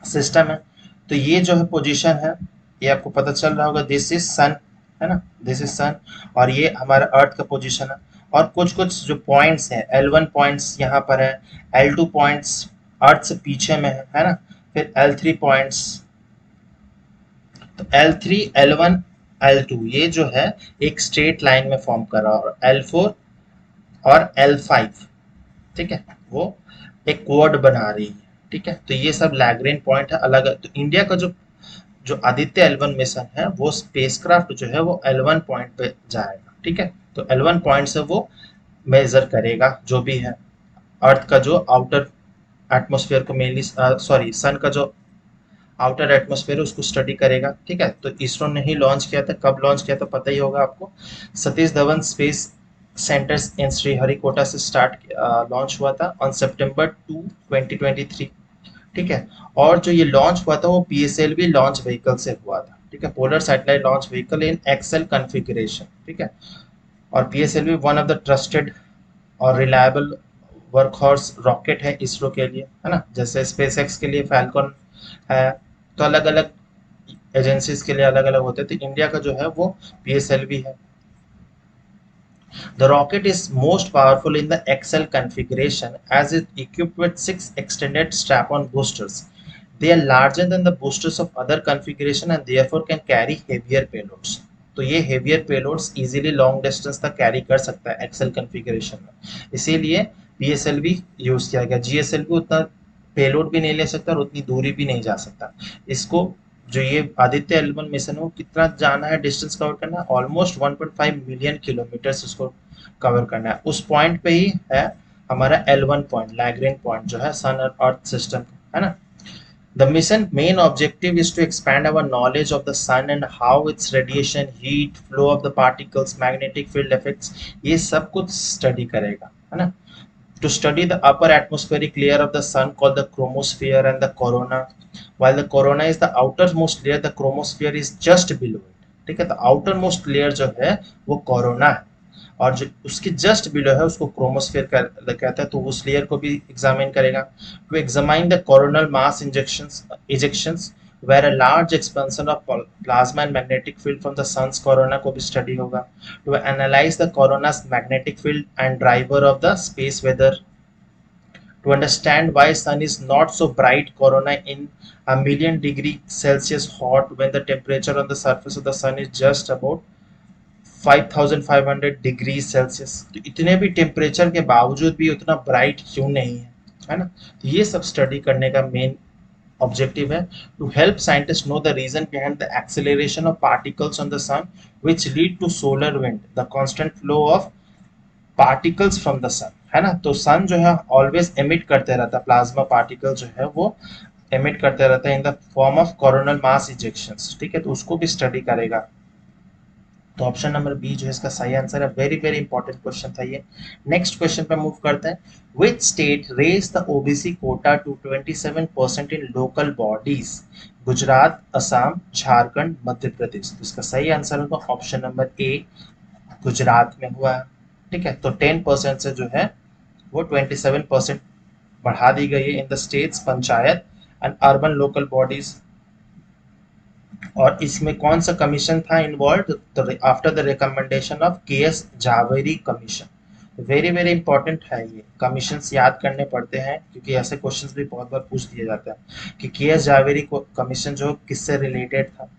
सिस्टम है, तो ये जो है पोजीशन है, ये आपको पता चल रहा होगा, दिस इज सन, है ना, दिस इज सन, और ये हमारा अर्थ का पोजीशन है। और कुछ कुछ जो पॉइंट्स हैं, L1 पॉइंट्स यहाँ पर है, L2 पॉइंट्स अर्थ से पीछे में है ना, फिर L3 पॉइंट्स, तो L3 L1 L2 ये जो है एक स्ट्रेट लाइन में फॉर्म कर रहा है, और L4 और L5, ठीक है, वो एक कोड बना रही है, ठीक है, तो ये सब लैग्रेंज पॉइंट है अलग। तो इंडिया का जो जो आदित्य L1 मिशन है, वो स्पेसक्राफ्ट जो है वो L1 पॉइंट पे जाएगा, ठीक है, तो L1 पॉइंट से वो मेजर करेगा जो भी है अर्थ का जो आउटर एटमॉस्फेयर को, मेनली सॉरी सन का जो आउटर एटमॉस्फेयर है उसको स्टडी करेगा, ठीक है। तो इसरो ने ही लॉन्च किया था, कब लॉन्च किया था पता ही होगा आपको, सतीश धवन स्पेस सेंटर्स इन श्रीहरिकोटा से स्टार्ट लॉन्च हुआ था ऑन September 2 2023, ठीक है। और जो ये लॉन्च हुआ था वो PSLV लॉन्च व्हीकल से हुआ था, ठीक है, polar satellite launch vehicle in XL configuration, ठीक है। और PSLV one of the trusted और रिलायबल वर्कहॉर्स रॉकेट है इसरो के लिए, है ना, जैसे SpaceX के लिए फैल्कन है, तो अलग अलग एजेंसीज के लिए अलग अलग होते हैं, तो इंडिया का जो है वो PSLV है। The rocket is most powerful in the XL configuration as it equipped with 6 extended strap-on boosters. They are larger than the boosters of other configuration and therefore can carry heavier payloads. तो ये heavier payloads easily long distance तक carry कर सकता है XL configuration में, इसीलिए PSLV use किया गया। GSLV उतना पेलोड भी नहीं ले सकता और उतनी दूरी भी नहीं जा सकता। इसको जो ये आदित्य L1 मिशन है वो कितना जाना है, डिस्टेंस कवर करना है, ऑलमोस्ट 1.5 मिलियन किलोमीटर्स उसको कवर करना है। उस पॉइंट पे ही है हमारा L1 पॉइंट, लैग्रेंज पॉइंट जो है सन और अर्थ सिस्टम, है ना। The mission main objective is to expand our knowledge of the sun and how its radiation, heat, flow of the particles, magnetic field effects, ये सब कुछ स्टडी करेगा, है ना। To study the upper atmospheric layer of the sun called the chromosphere and the corona, while the corona is the outermost layer, the chromosphere is just below it, ठीक है, तो outermost layer जो है वो corona है, और जो उसके जस्ट बिलो है उसको क्रोमोस्फेयर कहता है, तो उस लेयर को भी एग्जामिन करेगा। To examine the coronal mass ejections where a large expansion of plasma and magnetic field from the sun's corona को भी स्टडी होगा। to analyze the corona's magnetic field and driver of the space weather, to understand why sun is not so bright corona in a million degree Celsius hot when the temperature on the surface of the sun is just about 5500 degree Celsius, तो इतने भी temperature के बावजूद भी उतना bright क्यों नहीं है ना, तो ये सब स्टडी करने का मेन ऑब्जेक्टिव है। To help scientist know the reason behind the acceleration of particles on the sun which lead to solar wind, the constant flow of particles from the sun, है ना। तो सन जो है ऑलवेज एमिट करते रहता है, plasma particle जो है वो एमिट करते रहता है in the form of coronal mass इजेक्शंस, ठीक है। तो उसको भी स्टडी करेगा। तो ऑप्शन नंबर बी जो है इसका सही आंसर है। वेरी वेरी इंपॉर्टेंट क्वेश्चन था ये। नेक्स्ट क्वेश्चन पे मूव करते हैं। Which state raise the OBC quota to 27% in local bodies? Gujarat, Assam, Jharkhand, Madhya Pradesh. तो इसका सही आंसर होगा ऑप्शन नंबर ए, गुजरात में हुआ है, ठीक है। तो 10% से जो है वो 27% बढ़ा दी गई है in the states panchayat and urban local bodies. और इसमें कौन सा कमीशन था इन्वॉल्व? तो after the recommendation of K S Javeri commission. Very very important है ये, कमीशंस याद करने पड़ते हैं क्योंकि ऐसे क्वेश्चंस भी बहुत बार पूछ दिए जाते हैं कि के एस जावेरी कमीशन जो किससे रिलेटेड था।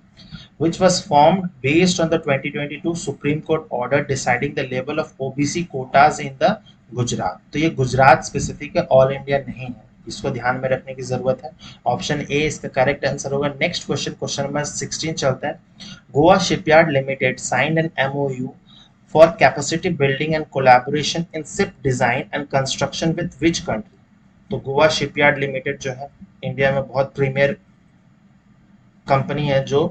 which was formed based on the 2022 Supreme Court order deciding the level of OBC quotas in the Gujarat. तो ये गुजरात स्पेसिफिक है, ऑल इंडिया नहीं है, इसको ध्यान में रखने की जरूरत है। ऑप्शन ए इसका करेक्ट आंसर होगा। नेक्स्ट क्वेश्चन, क्वेश्चन नंबर 16 चलता है। Goa shipyard limited signed an MOU for capacity building and collaboration in ship design and construction with which country? तो गोवा शिपयार्ड लिमिटेड जो है इंडिया में बहुत प्रीमियर कंपनी है जो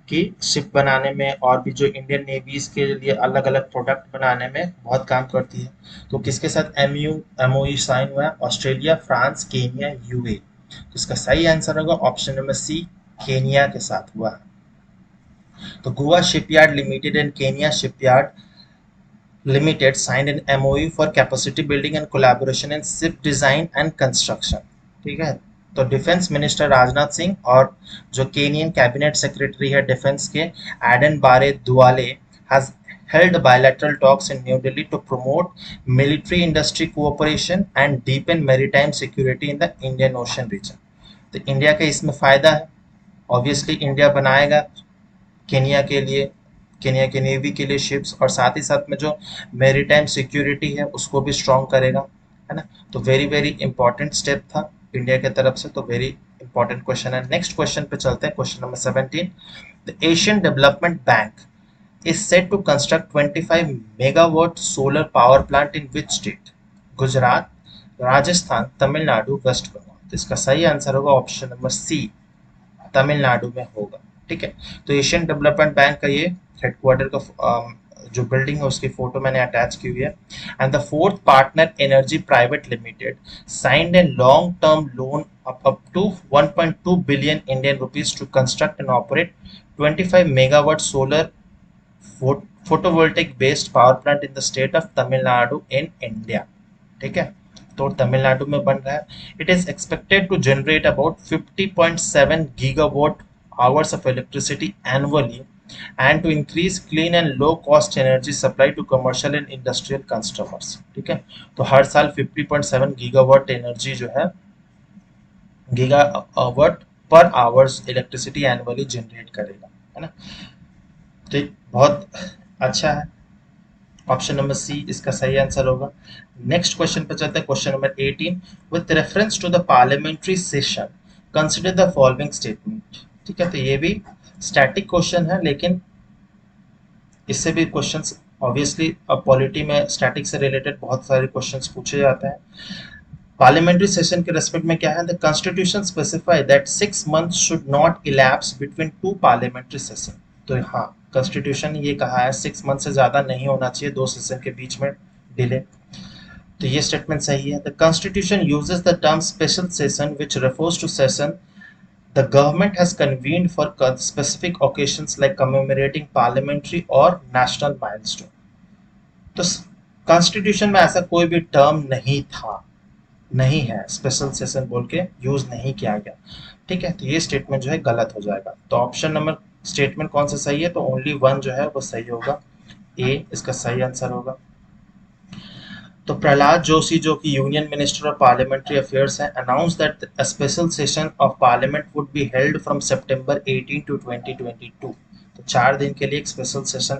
कि शिप बनाने में और भी जो इंडियन नेवीज के लिए अलग अलग प्रोडक्ट बनाने में बहुत काम करती है। तो किसके साथ एमओयू साइन हुआ है? Australia, France, Kenya, UAE. तो इसका सही आंसर होगा ऑप्शन नंबर सी, केनिया के साथ हुआ है। तो Goa shipyard limited and Kenya shipyard limited signed an MOU for capacity building and collaboration in ship design and construction, ठीक है। तो डिफेंस मिनिस्टर राजनाथ सिंह और जो केनियन कैबिनेट सेक्रेटरी है डिफेंस के, एडन बारे दुआले, has held bilateral talks in New Delhi to promote military industry cooperation and deepen maritime security in the Indian Ocean region। तो India का इसमें फायदा है, ऑब्वियसली इंडिया बनाएगा केनिया के लिए, केनिया के नेवी के लिए शिप्स, और साथ ही साथ में जो मेरीटाइम सिक्योरिटी है उसको भी स्ट्रॉन्ग करेगा, है ना। तो वेरी वेरी इंपॉर्टेंट स्टेप था इंडिया की तरफ से, तो वेरी इंपॉर्टेंट क्वेश्चन है। नेक्स्ट क्वेश्चन पे चलते हैं, question number 17। The Asian development bank is set to construct 25 megawatt solar power plant in which state? Gujarat, Rajasthan, Tamil Nadu, West Bengal. तो इसका सही आंसर होगा ऑप्शन नंबर सी, तमिलनाडु में होगा, ठीक है। तो एशियन डेवलपमेंट बैंक का ये हेडक्वार्टर का जो बिल्डिंग है उसकी फोटो मैंने अटैच की हुई है। And the fourth partner energy private limited signed a long term loan up to 1.2 billion Indian rupees to construct and operate 25 megawatt solar photovoltaic based power plant in the state of Tamil Nadu in India, ठीक है। तो तमिलनाडु में बन रहा है। It is expected to generate about 50.7 gigawatt hours of electricity annually and to increase clean and low cost energy supply to commercial and industrial customers, ठीक है। तो हर साल 50.7 गीगावाट एनर्जी जो है, गीगावाट पर आवर्स इलेक्ट्रिसिटी एनुअली जनरेट करेगा, है ना। तो बहुत अच्छा है, ऑप्शन नंबर सी इसका सही आंसर होगा। नेक्स्ट क्वेश्चन पे चलते हैं, question number 18। With reference to the parliamentary session consider the following statement, ठीक है। तो ये भी स्टैटिक क्वेश्चन है, लेकिन इससे भी क्वेश्चंस ऑब्वियसली अब पॉलिटी में स्टैटिक से रिलेटेड बहुत सारे क्वेश्चंस पूछे जाते हैं। पार्लियामेंट्री सेशन के रेस्पेक्ट में क्या है? The constitution specify that 6 months should not elapse between 2 parliamentary session. तो हाँ, कॉन्स्टिट्यूशन ये कहा है 6 months से ज्यादा नहीं होना चाहिए 2 सेशन के बीच में डिले। तो ये स्टेटमेंट सही है। The constitution uses the term special session which refers to session the government has convened for specific occasions like commemorating parliamentary or national milestone। तो कॉन्स्टिट्यूशन में ऐसा कोई भी टर्म नहीं था, नहीं है, स्पेशल सेशन बोल के यूज नहीं किया गया, ठीक है। तो ये स्टेटमेंट जो है गलत हो जाएगा। तो ऑप्शन नंबर स्टेटमेंट कौन सा सही है? तो ओनली वन जो है वो सही होगा, ए इसका सही आंसर होगा। तो प्रहलाद जोशी जो कि union minister of parliamentary affairs हैं, announce that a special session of parliament would be held from September 18 to 2022। तो 4 दिन के लिए एक स्पेशल सेशन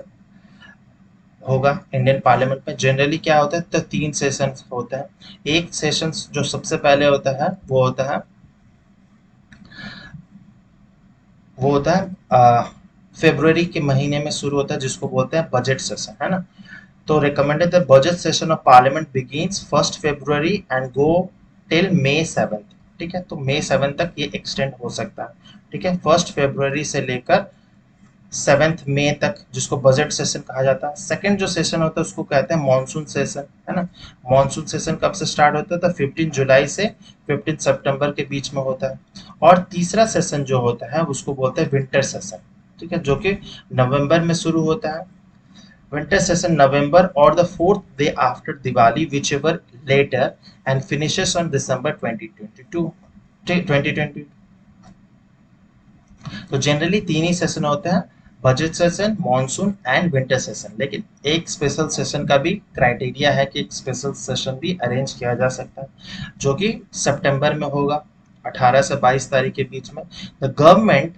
होगा इंडियन पार्लियामेंट में। जनरली क्या होता है? तो 3 सेशन होते हैं। एक सेशन जो सबसे पहले होता है वो होता है फरवरी के महीने में शुरू होता है, जिसको बोलते हैं बजट सेशन, है ना। तो recommended the budget session of parliament begins 1 February and go till May 7। ठीक है, तो May 7 तक ये एक्सटेंड हो सकता है। ठीक है, 1 फरवरी से लेकर 7 मई तक, जिसको बजट सेशन कहा जाता है। सेकंड जो सेशन होता है उसको कहते हैं मानसून सेशन, है ना। मानसून सेशन कब से स्टार्ट होता है? तो 15 जुलाई से 15 सितंबर के बीच में होता है। और तीसरा सेशन जो होता है उसको बोलते हैं विंटर सेशन। ठीक है, जो कि नवंबर में शुरू होता है। विंटर सेशन नवंबर और the fourth day after Diwali which ever later and finishes on December 2020। तो जनरली तीन ही सेशन होते हैं, budget session, monsoon and winter session. लेकिन एक स्पेशल सेशन का भी क्राइटेरिया है कि एक स्पेशल सेशन भी अरेंज किया जा सकता है, जो कि सितंबर में होगा, 18 से 22 तारीख के बीच में। The government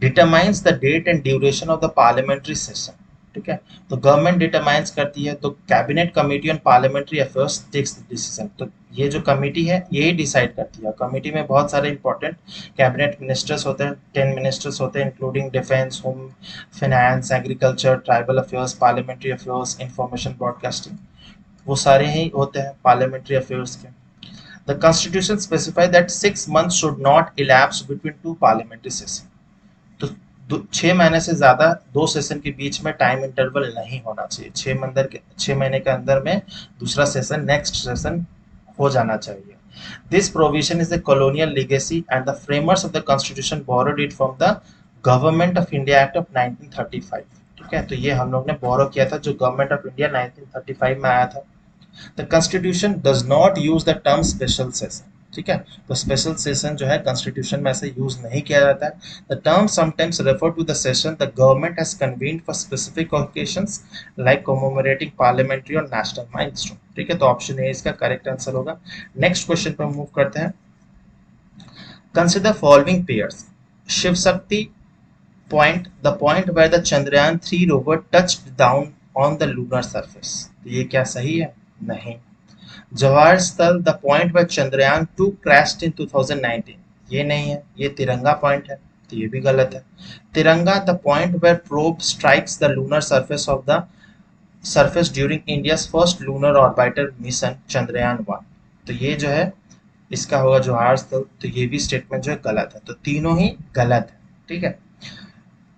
determines the date and duration of the parliamentary session. ठीक है, तो गवर्नमेंट डिटरमाइंस करती है, तो cabinet committee on parliamentary affairs takes the decision. तो ये जो कमेटी है ये डिसाइड करती है। कमेटी में बहुत सारे इंपॉर्टेंट कैबिनेट मिनिस्टर्स होते हैं, 10 मिनिस्टर्स होते हैं, including defence, home, finance, agriculture, tribal affairs, parliamentary affairs, information broadcasting, वो सारे ही होते हैं पार्लियामेंट्री अफेयर्स के। The constitution specify that 6 months should not elapse between two parliamentary session. तो 6 महीने से ज्यादा दो सेशन के बीच में टाइम इंटरवल नहीं होना चाहिए। 6 महीने के अंदर में दूसरा सेशन, नेक्स्ट सेशन हो जाना चाहिए। This provision is the colonial legacy and the framers of the constitution borrowed it from the government of India act of 1935। ठीक है, तो ये हम लोग ने बोरो किया था, जो गवर्नमेंट ऑफ इंडिया 1935 में आया था। The constitution does not use the term special session. ठीक है, तो स्पेशल सेशन जो है कॉन्स्टिट्यूशन में ऐसे यूज नहीं किया जाता है। The term sometimes refer to the session the government has convened for specific occasions like commemorating parliamentary और नेशनल माइलस्टोन। ठीक है, तो ऑप्शन ए इसका करेक्ट आंसर होगा। नेक्स्ट क्वेश्चन पर मूव करते हैं। Consider following pairs. Shiv Shakti point, the point where the Chandrayaan 3 rover touched down on the lunar surface। तो ये क्या सही है? नहीं। जवाहर स्थल, the point where Chandrayaan 2 crashed in 2019। ये नहीं है, ये तिरंगा पॉइंट है, तो ये भी गलत है। तिरंगा, the point where probe strikes the lunar surface during India's first lunar orbiter mission Chandrayaan 1। तो ये जो है इसका होगा जवाहर स्थल। तो ये भी स्टेटमेंट जो है गलत है, तो तीनों ही गलत है। ठीक है,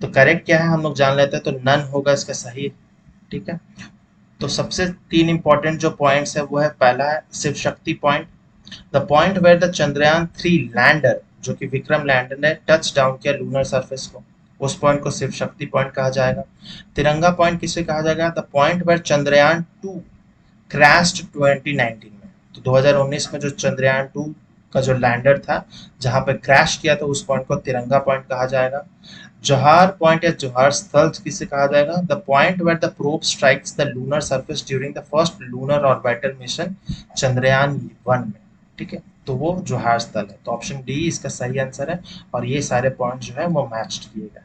तो करेक्ट क्या है हम लोग जान लेते हैं। तो नन होगा इसका सही। ठीक है, तो सबसे तीन इंपॉर्टेंट जो पॉइंट्स है वो है, पहला है Shiv Shakti point, the point where the Chandrayaan 3 lander, जो कि विक्रम लैंडर ने टच डाउन किया लूनर सरफेस को, उस पॉइंट को शिव शक्ति पॉइंट कहा जाएगा। तिरंगा पॉइंट किसे कहा जाएगा? The point where Chandrayaan 2 crashed 2019 में। तो 2019 में जो चंद्रयान 2 का जो लैंडर था जहां पे क्रैश किया था, उस पॉइंट को तिरंगा पॉइंट कहा जाएगा। जोहार पॉइंट या जोहार स्थल किसे कहा जाएगा? The point where the probe strikes the lunar surface during the first lunar orbiter mission Chandrayaan 1 में। ठीक है, तो वो जोहार स्थल है। तो ऑप्शन डी इसका सही आंसर है, और ये सारे पॉइंट जो है वो मैच किए गए।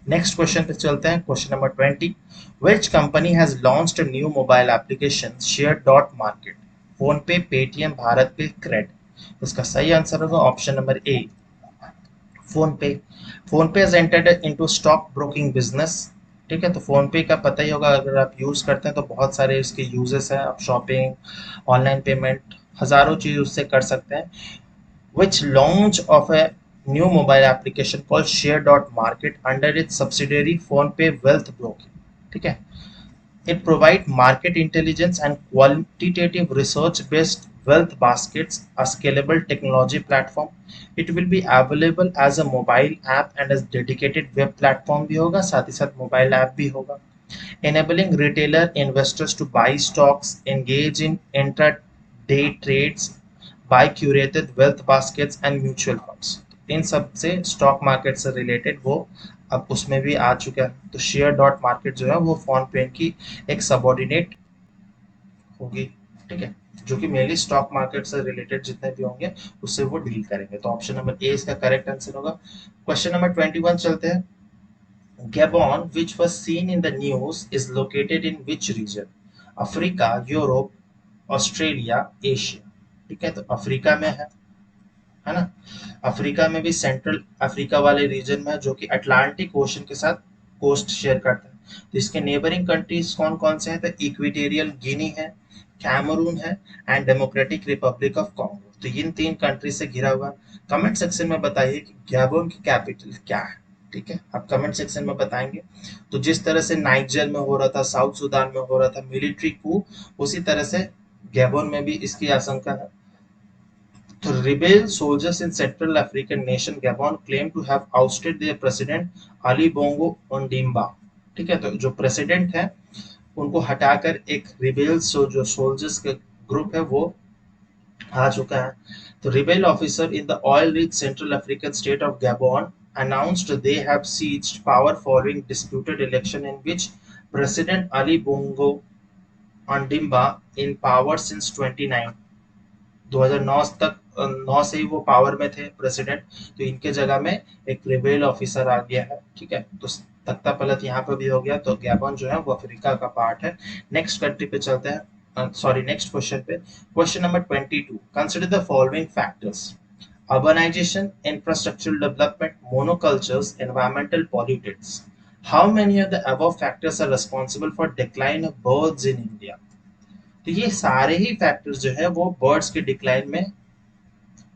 नेक्स्ट क्वेश्चन पे चलते हैं, question number 20। Which company has launched a new mobile application share dot market? Phone पे, पेटीएम, भारत पे, क्रेड। इसका सही आंसर होगा ऑप्शन नंबर ए, फोन पे। फोन पे has entered into stock broking business. ठीक है, तो फोन पे का पता ही होगा, अगर आप यूज करते हैं तो बहुत सारे इसके यूजेस हैं। आप शॉपिंग, ऑनलाइन पेमेंट, हजारों चीज उससे कर सकते हैं। which launch of a new mobile application called Share.market under its subsidiary PhonePe Wealth Broking। ठीक है, it provide market intelligence and quantitative research based wealth baskets, a scalable technology platform। It will be available as a mobile app and as dedicated web platform भी होगा, साथ ही साथ mobile app भी होगा। enabling retailer investors to buy stocks, engage in intra-day trades, buy curated wealth baskets and mutual funds। इन सब से stock market से related वो अब उसमें भी आ चुका है। तो शेयर डॉट मार्केट जो है वो फोन पे की एक सबऑर्डिनेट होगी। ठीक है, जो कि मेनली स्टॉक मार्केट से रिलेटेड जितने भी होंगे उससे वो डील करेंगे। तो ऑप्शन नंबर ए इसका करेक्ट आंसर होगा। क्वेश्चन नंबर 21 चलते हैं। Gabon, which was seen in the news, is located in which region? Africa, Europe, Australia, Asia. ठीक है, तो अफ्रीका में है ना। अफ्रीका में भी सेंट्रल अफ्रीका वाले रीजन में, जो कि अटलांटिक ओशन के साथ कोस्ट शेयर करता है। तो इसके नेबरिंग कंट्रीज कौन कौन से हैं? तो इक्वेटोरियल गिनी है, कैमरून है and democratic Republic of Congo. तो इन 3 कंट्री से घिरा हुआ। कमेंट सेक्शन में बताइए कि गैबोन की कैपिटल क्या है। ठीक है, आप कमेंट सेक्शन में बताएंगे। तो जिस तरह से नाइजर में हो रहा था, साउथ सूडान में हो रहा था मिलिट्री कू, उसी तरह से गैबोन में भी इसकी आशंका है। तो rebel soldiers in Central African nation Gabon claim to have ousted their president Ali Bongo Ondimba। ठीक है, तो जो प्रेसिडेंट है उनको हटाकर एक रिबेल्स जो सोल्जर्स का ग्रुप है वो आ चुका है। तो rebel officer in the oil rich central African state of Gabon announced they have seized power following disputed election in which President Ali Bongo Ondimba in power since 29 2009 तक 9 से ही वो पावर में थे प्रेसिडेंट। तो इनके जगह में एक रिबेल ऑफिसर आ गया है। ठीक है, तो तख्ता पलट यहाँ पे भी हो गया। तो गैबन जो है वो अफ्रीका का पार्ट है। नेक्स्ट कंट्री पे चलते हैं, सॉरी नेक्स्ट क्वेश्चन पे। Question number 22, consider the following factors: urbanization, infrastructural development, monocultures, environmental pollutants. How many of the above factors are responsible for decline of birds in India? तो ये सारे ही factors जो है वो बर्ड्स के decline में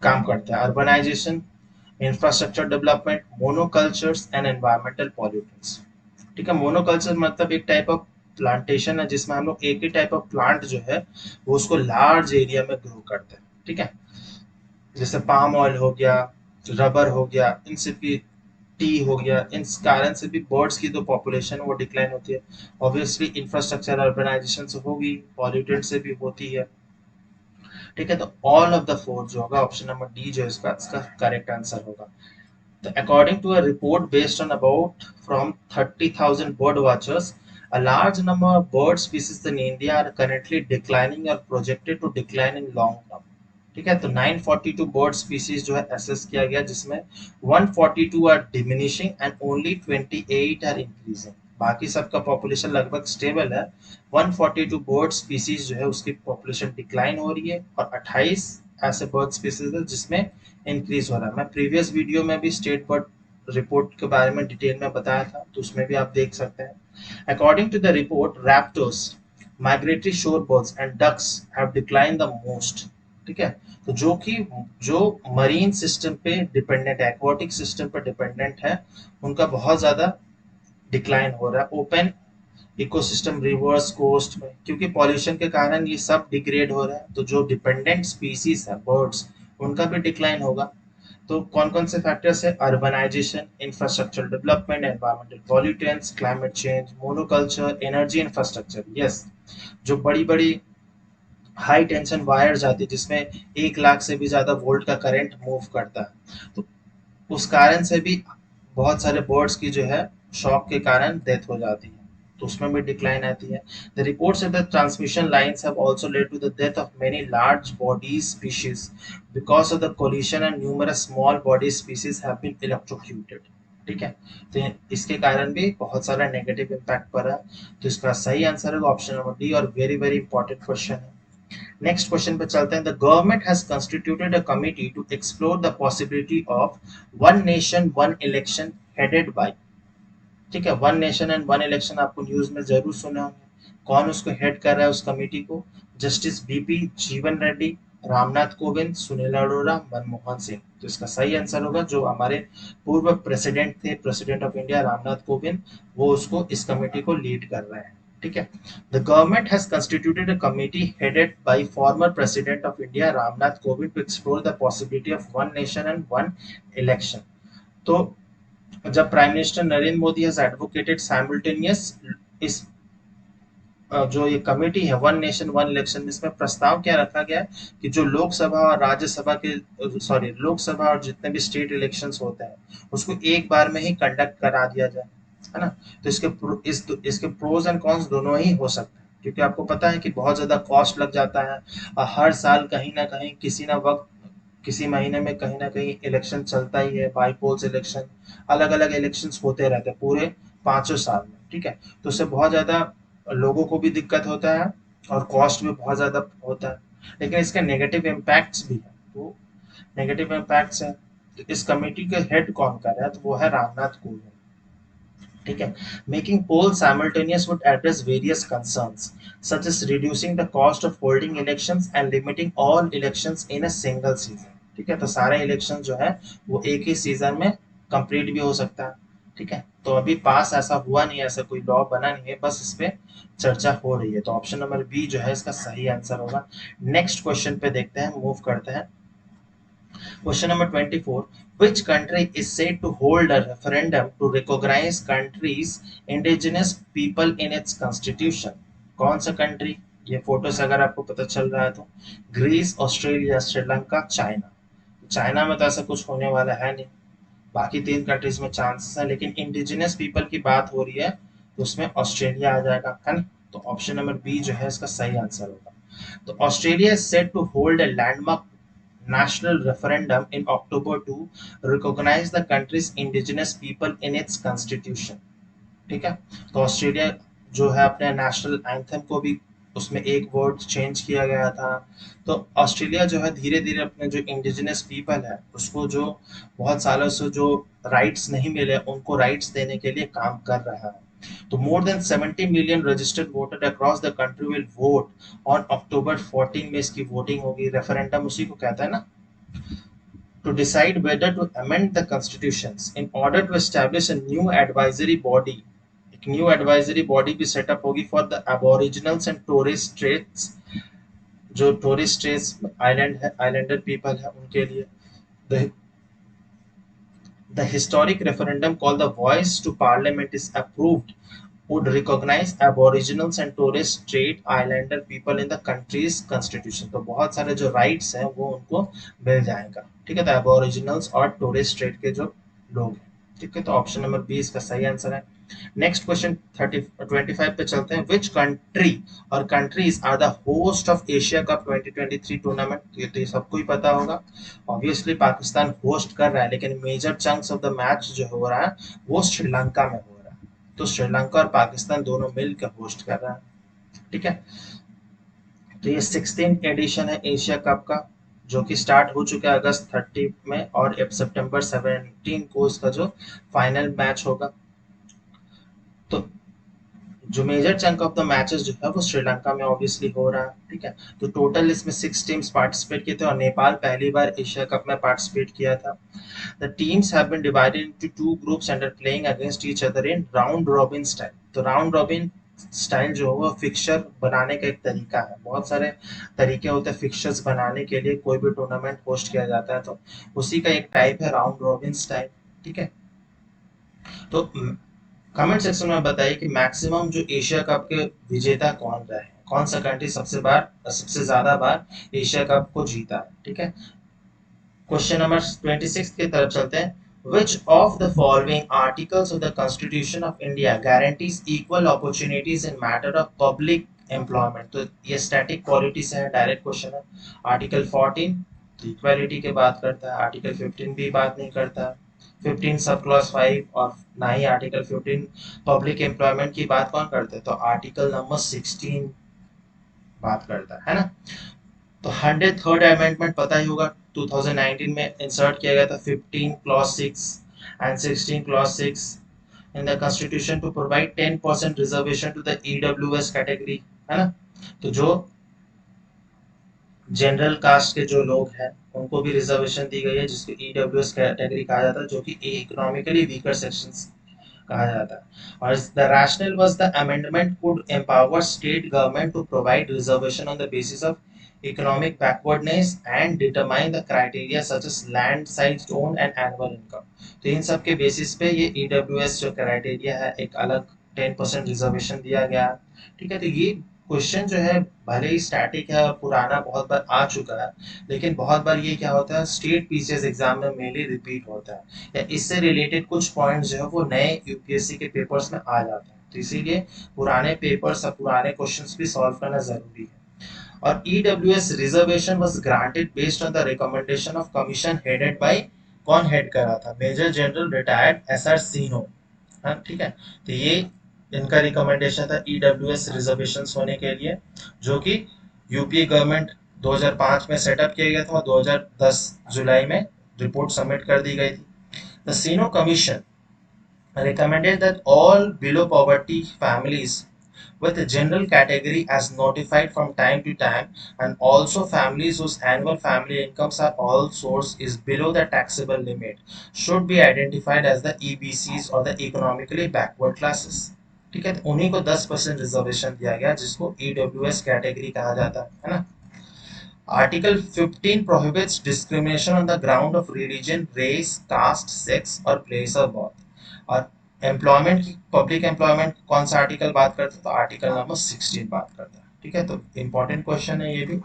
काम करता है। Urbanisation, infrastructure development, monocultures and environmental pollutants. ठीक है, मोनोकल्चर मतलब एक टाइप ऑफ प्लांटेशन है जिसमें हम लोग एक ही टाइप ऑफ प्लांट जो है वो उसको लार्ज एरिया में ग्रो करते हैं। ठीक है, जैसे पाम ऑयल हो गया, रबर हो गया, इनसे भी टी हो गया, इन कारण से भी बर्ड्स की जो पॉपुलेशन है वो डिक्लाइन होती है। ऑब्वियसली इंफ्रास्ट्रक्चर अर्बनाइजेशन से होगी, पॉल्यूटेंट से भी होती है। ठीक है, तो ऑल ऑफ द फोर जो होगा ऑप्शन नंबर डी जो इसका करेक्ट आंसर होगा। तो according to a report based on about from 30,000 bird watchers, a large number of bird species in India are currently declining or projected to decline in long term। ठीक है, तो 942 bird species जो है assess किया गया जिसमें 142 are diminishing and only 28 are increasing. बाकी सबका पॉपुलेशन लगभग स्टेबल है। 142 बर्ड स्पीसीज जो है उसकी पॉपुलेशन डिक्लाइन हो रही है और 28 ऐसे बर्ड स्पीसीज है जिसमें इंक्रीज हो रहा है। मैं प्रीवियस वीडियो में भी स्टेट बर्ड रिपोर्ट के बारे में डिटेल में बताया था, तो उसमें भी आप देख सकते हैं। According to the report, raptors, migratory shore birds and ducks have declined the most। ठीक है, तो जो मरीन सिस्टम पे डिपेंडेंट है, एक्वाटिक सिस्टम पे डिपेंडेंट है, उनका बहुत ज्यादा डिक्लाइन हो रहा है। ओपन इकोसिस्टम, रिवर्स, कोस्ट में, क्योंकि पॉल्यूशन के कारण ये सब डिग्रेड हो रहा है। तो जो डिपेंडेंट स्पीसीज है बर्ड्स, उनका भी डिक्लाइन होगा। तो कौन कौन से फैक्टर्स है? Urbanisation, infrastructure development, environmental pollutants, climate change, monoculture, energy infrastructure. Yes, जो बड़ी बड़ी हाई टेंशन वायर जाती है जिसमें 1 लाख से भी ज्यादा वोल्ट का करंट मूव करता है, तो उस कारण से भी बहुत सारे बर्ड्स की जो है शॉक के कारण डेथ हो जाती है, तो उसमें भी डिक्लाइन आती है। The reports that the transmission lines have also led to the death of many large body species because of the collision and numerous small body species have been electrocuted. ठीक है, तो इसके कारण भी बहुत सारा नेगेटिव इम्पैक्ट पड़ा है। तो इसका सही आंसर है ऑप्शन नंबर डी, और वेरी वेरी इंपॉर्टेंट क्वेश्चन है। नेक्स्ट क्वेश्चन पे चलते हैं। The government has constituted a committee to explore the possibility of one nation one election headed by. ठीक है, one nation and one election आपको news में जरूर सुने होंगे। कौन उसको हेड कर रहा है उस कमेटी को? जस्टिस बीपी जीवन रेड्डी, रामनाथ कोविंद, सुनील अरोड़ा, मनमोहन सिंह। तो इसका सही आंसर होगा जो हमारे पूर्व प्रेसिडेंट थे, president of India Ramnath Kovind, वो उसको इस कमेटी को लीड कर रहे हैं। ठीक है, the government has constituted a committee headed by former president of India Ramnath Kovind to explore the possibility of one nation and one election. तो जब prime minister Narendra Modi has advocated simultaneous इस जो ये कमेटी है वन नेशन वन इलेक्शन, इसमें प्रस्ताव क्या रखा गया है कि जो लोकसभा और राज्यसभा के सॉरी लोकसभा और जितने भी स्टेट इलेक्शंस होते हैं उसको एक बार में ही कंडक्ट करा दिया जाए, है ना। तो इसके प्रोज एंड कॉन्स दोनों ही हो सकते हैं, क्योंकि आपको पता है कि बहुत ज्यादा कॉस्ट लग जाता है और हर साल कहीं ना कहीं किसी ना वक्त किसी महीने में कहीं ना कहीं इलेक्शन चलता ही है, बाईपोल्स इलेक्शन, अलग अलग इलेक्शंस होते रहते हैं पूरे 5 साल में। ठीक है, तो उससे बहुत ज्यादा लोगों को भी दिक्कत होता है और कॉस्ट भी बहुत ज्यादा होता है, लेकिन इसके नेगेटिव इम्पैक्ट्स भी है। तो नेगेटिव इम्पैक्ट्स है, तो इस कमेटी के हेड कौन कर रहा है? तो वो है रामनाथ कोविंद। ठीक है। Making poll simultaneous would address various concerns such as reducing the cost of holding elections and limiting all elections in a single season. ठीक है, तो सारे इलेक्शन जो है वो एक ही सीजन में कंप्लीट भी हो सकता है। ठीक है, तो अभी पास ऐसा हुआ नहीं है, ऐसा कोई लॉ बना नहीं है, बस इस पे चर्चा हो रही है। तो ऑप्शन नंबर बी जो है इसका सही आंसर होगा। नेक्स्ट क्वेश्चन पे देखते हैं, मूव करते हैं। Question number 24. Which country is said to hold a referendum to recognize country's indigenous people in its constitution? कौन सा कंट्री? ये फोटो से अगर आपको पता चल रहा है तो Greece, Australia, Sri Lanka, China. China में तो ऐसा कुछ होने वाला है नहीं, बाकी तीन कंट्रीज में चांसेस है, लेकिन इंडिजिनियस पीपल की बात हो रही है तो उसमें ऑस्ट्रेलिया आ जाएगा, है ना। तो ऑप्शन नंबर बी जो है इसका सही आंसर होगा। तो Australia is set to hold a landmark national referendum in October to recognize the country's indigenous people in its constitution। ठीक है, तो ऑस्ट्रेलिया जो है अपने नेशनल एंथम को भी उसमें एक वर्ड चेंज किया गया था। तो ऑस्ट्रेलिया जो है धीरे धीरे अपने जो इंडिजिनस पीपल है उसको जो बहुत सालों से जो राइट्स नहीं मिले उनको राइट्स देने के लिए काम कर रहा है। तो more than 70 million registered voter across the country will vote on October 14 में इसकी वोटिंग होगी। रेफरेंडम उसी को कहता है ना, to decide whether to amend the constitutions in order to establish a new advisory body। एक न्यू एडवाइजरी बॉडी भी सेटअप होगी for the Aboriginals and Torres Straits, जो टोरेस स्ट्रेट्स आइलैंड है, आइलैंडर पीपल है उनके लिए। The The historic referendum called the Voice to Parliament is approved would recognize Aboriginals and Torres Strait Islander people in the country's constitution। तो बहुत सारे जो rights हैं वो उनको मिल जाएगा। ठीक है, तो एबोरिजिनल्स और टोरेस स्ट्रेट के जो लोग हैं। ठीक है, तो ऑप्शन नंबर बी इसका सही आंसर है। नेक्स्ट क्वेश्चन 25 पे चलते हैं। विच कंट्री और countries are the host of Asia Cup 2023 tournament? ये तो सबको ही पता होगा, ऑब्वियसली पाकिस्तान होस्ट कर रहा है, लेकिन major chunks of the match जो हो रहा है वो श्रीलंका में हो रहा है। तो श्रीलंका और पाकिस्तान दोनों मिलकर होस्ट कर रहा है। ठीक है, तो ये 16th एडिशन है एशिया कप का, जो कि स्टार्ट हो चुका है अगस्त 30 में, और अब सितंबर 17 को इसका जो फाइनल मैच होगा। तो जो major chunk of the matches जो है वो श्रीलंका में ऑब्वियसली हो रहा है। ठीक है, तो टोटल इसमें 6 टीम्स पार्टिसिपेट किए थे और नेपाल पहली बार एशिया कप में पार्टिसिपेट किया था। The teams have been divided into two groups and are playing against each other in round robin style. तो राउंड रॉबिन स्टाइल जो है वो फिक्सचर बनाने का एक तरीका है। बहुत सारे तरीके होते हैं फिक्सचर्स बनाने के लिए, कोई भी टूर्नामेंट होस्ट किया जाता है तो उसी का एक टाइप है राउंड रॉबिन स्टाइल। ठीक है, तो कमेंट सेक्शन में बताइए कि मैक्सिमम जो एशिया कप के विजेता कौन रहे हैं, कौन सा कंट्री सबसे ज्यादा बार एशिया कप को जीता है। ठीक है, क्वेश्चन नंबर 26 की तरफ चलते हैं। Which of the following articles of the Constitution of India guarantees equal opportunities in matter of public employment? तो ये स्टैटिक पॉलिटी से है, डायरेक्ट क्वेश्चन है। आर्टिकल 14 इक्वालिटी की बात करता है, आर्टिकल 15 भी बात नहीं करता है, 15 सब क्लॉज 5, और ना ही आर्टिकल 15 पब्लिक एम्प्लॉयमेंट की बात कौन करते हैं, तो आर्टिकल नंबर 16 बात करता है ना। तो 103rd अमेंडमेंट पता ही होगा, 2019 में इंसर्ट किया गया था 15 clause 6 and 16 clause 6 in the constitution to provide 10% reservation to the EWS category, है ना। तो जो जनरल कास्ट के जो लोग हैं उनको भी रिजर्वेशन दी गई है, जिसको ईडब्ल्यूएस कैटेगरी कहा जाता है, जो कि इकोनॉमिकली वीकर सेक्शंस कहा जाता है। और the rational was the amendment could empower state government to provide reservation on the basis of economic backwardness and determine the criteria such as land size owned and annual income। तो इन सब के basis पे ये EWS जो criteria है एक अलग 10% reservation दिया गया। ठीक है, तो ये क्वेश्चन जो है भले ही स्टैटिक है और पुराना बहुत बार आ चुका है, लेकिन बहुत बार ये क्या होता है स्टेट पीसीएस एग्जाम में मेनली रिपीट होता है, या इससे रिलेटेड कुछ पॉइंट्स जो है वो नए यूपीएससी के पेपर्स में आ जाते हैं। तो इसीलिए पुराने पेपर्स और पुराने क्वेश्चंस भी सॉल्व करना जरूरी है। और EWS reservation was granted based on the recommendation of commission headed by, कौन हेड कर रहा था, मेजर जनरल रिटायर्ड SR सिन्हो। हाँ ठीक है, तो ये इनका रिकमेंडेशन था EWS रिजर्वेशंस होने के लिए, जो कि यूपीए गवर्नमेंट 2005 में सेटअप किया गया था और 2010 जुलाई में रिपोर्ट सबमिट कर दी गई थी। The Sinha commission recommended that all below poverty families with a general category as notified from time to time, and also families whose annual family incomes are all source is below the taxable limit should be identified as the EBCs or the economically backward classes। ठीक है, तो उन्हीं को 10% reservation दिया गया जिसको EWS category कहा जाता है ना। Article 15 prohibits discrimination on the ground of religion, race, caste, sex और place of birth। और एम्प्लॉयमेंट की, पब्लिक एम्प्लॉयमेंट कौन सा आर्टिकल बात करता है, तो आर्टिकल नंबर 16 बात करता है। ठीक है, तो इंपॉर्टेंट क्वेश्चन है ये भी।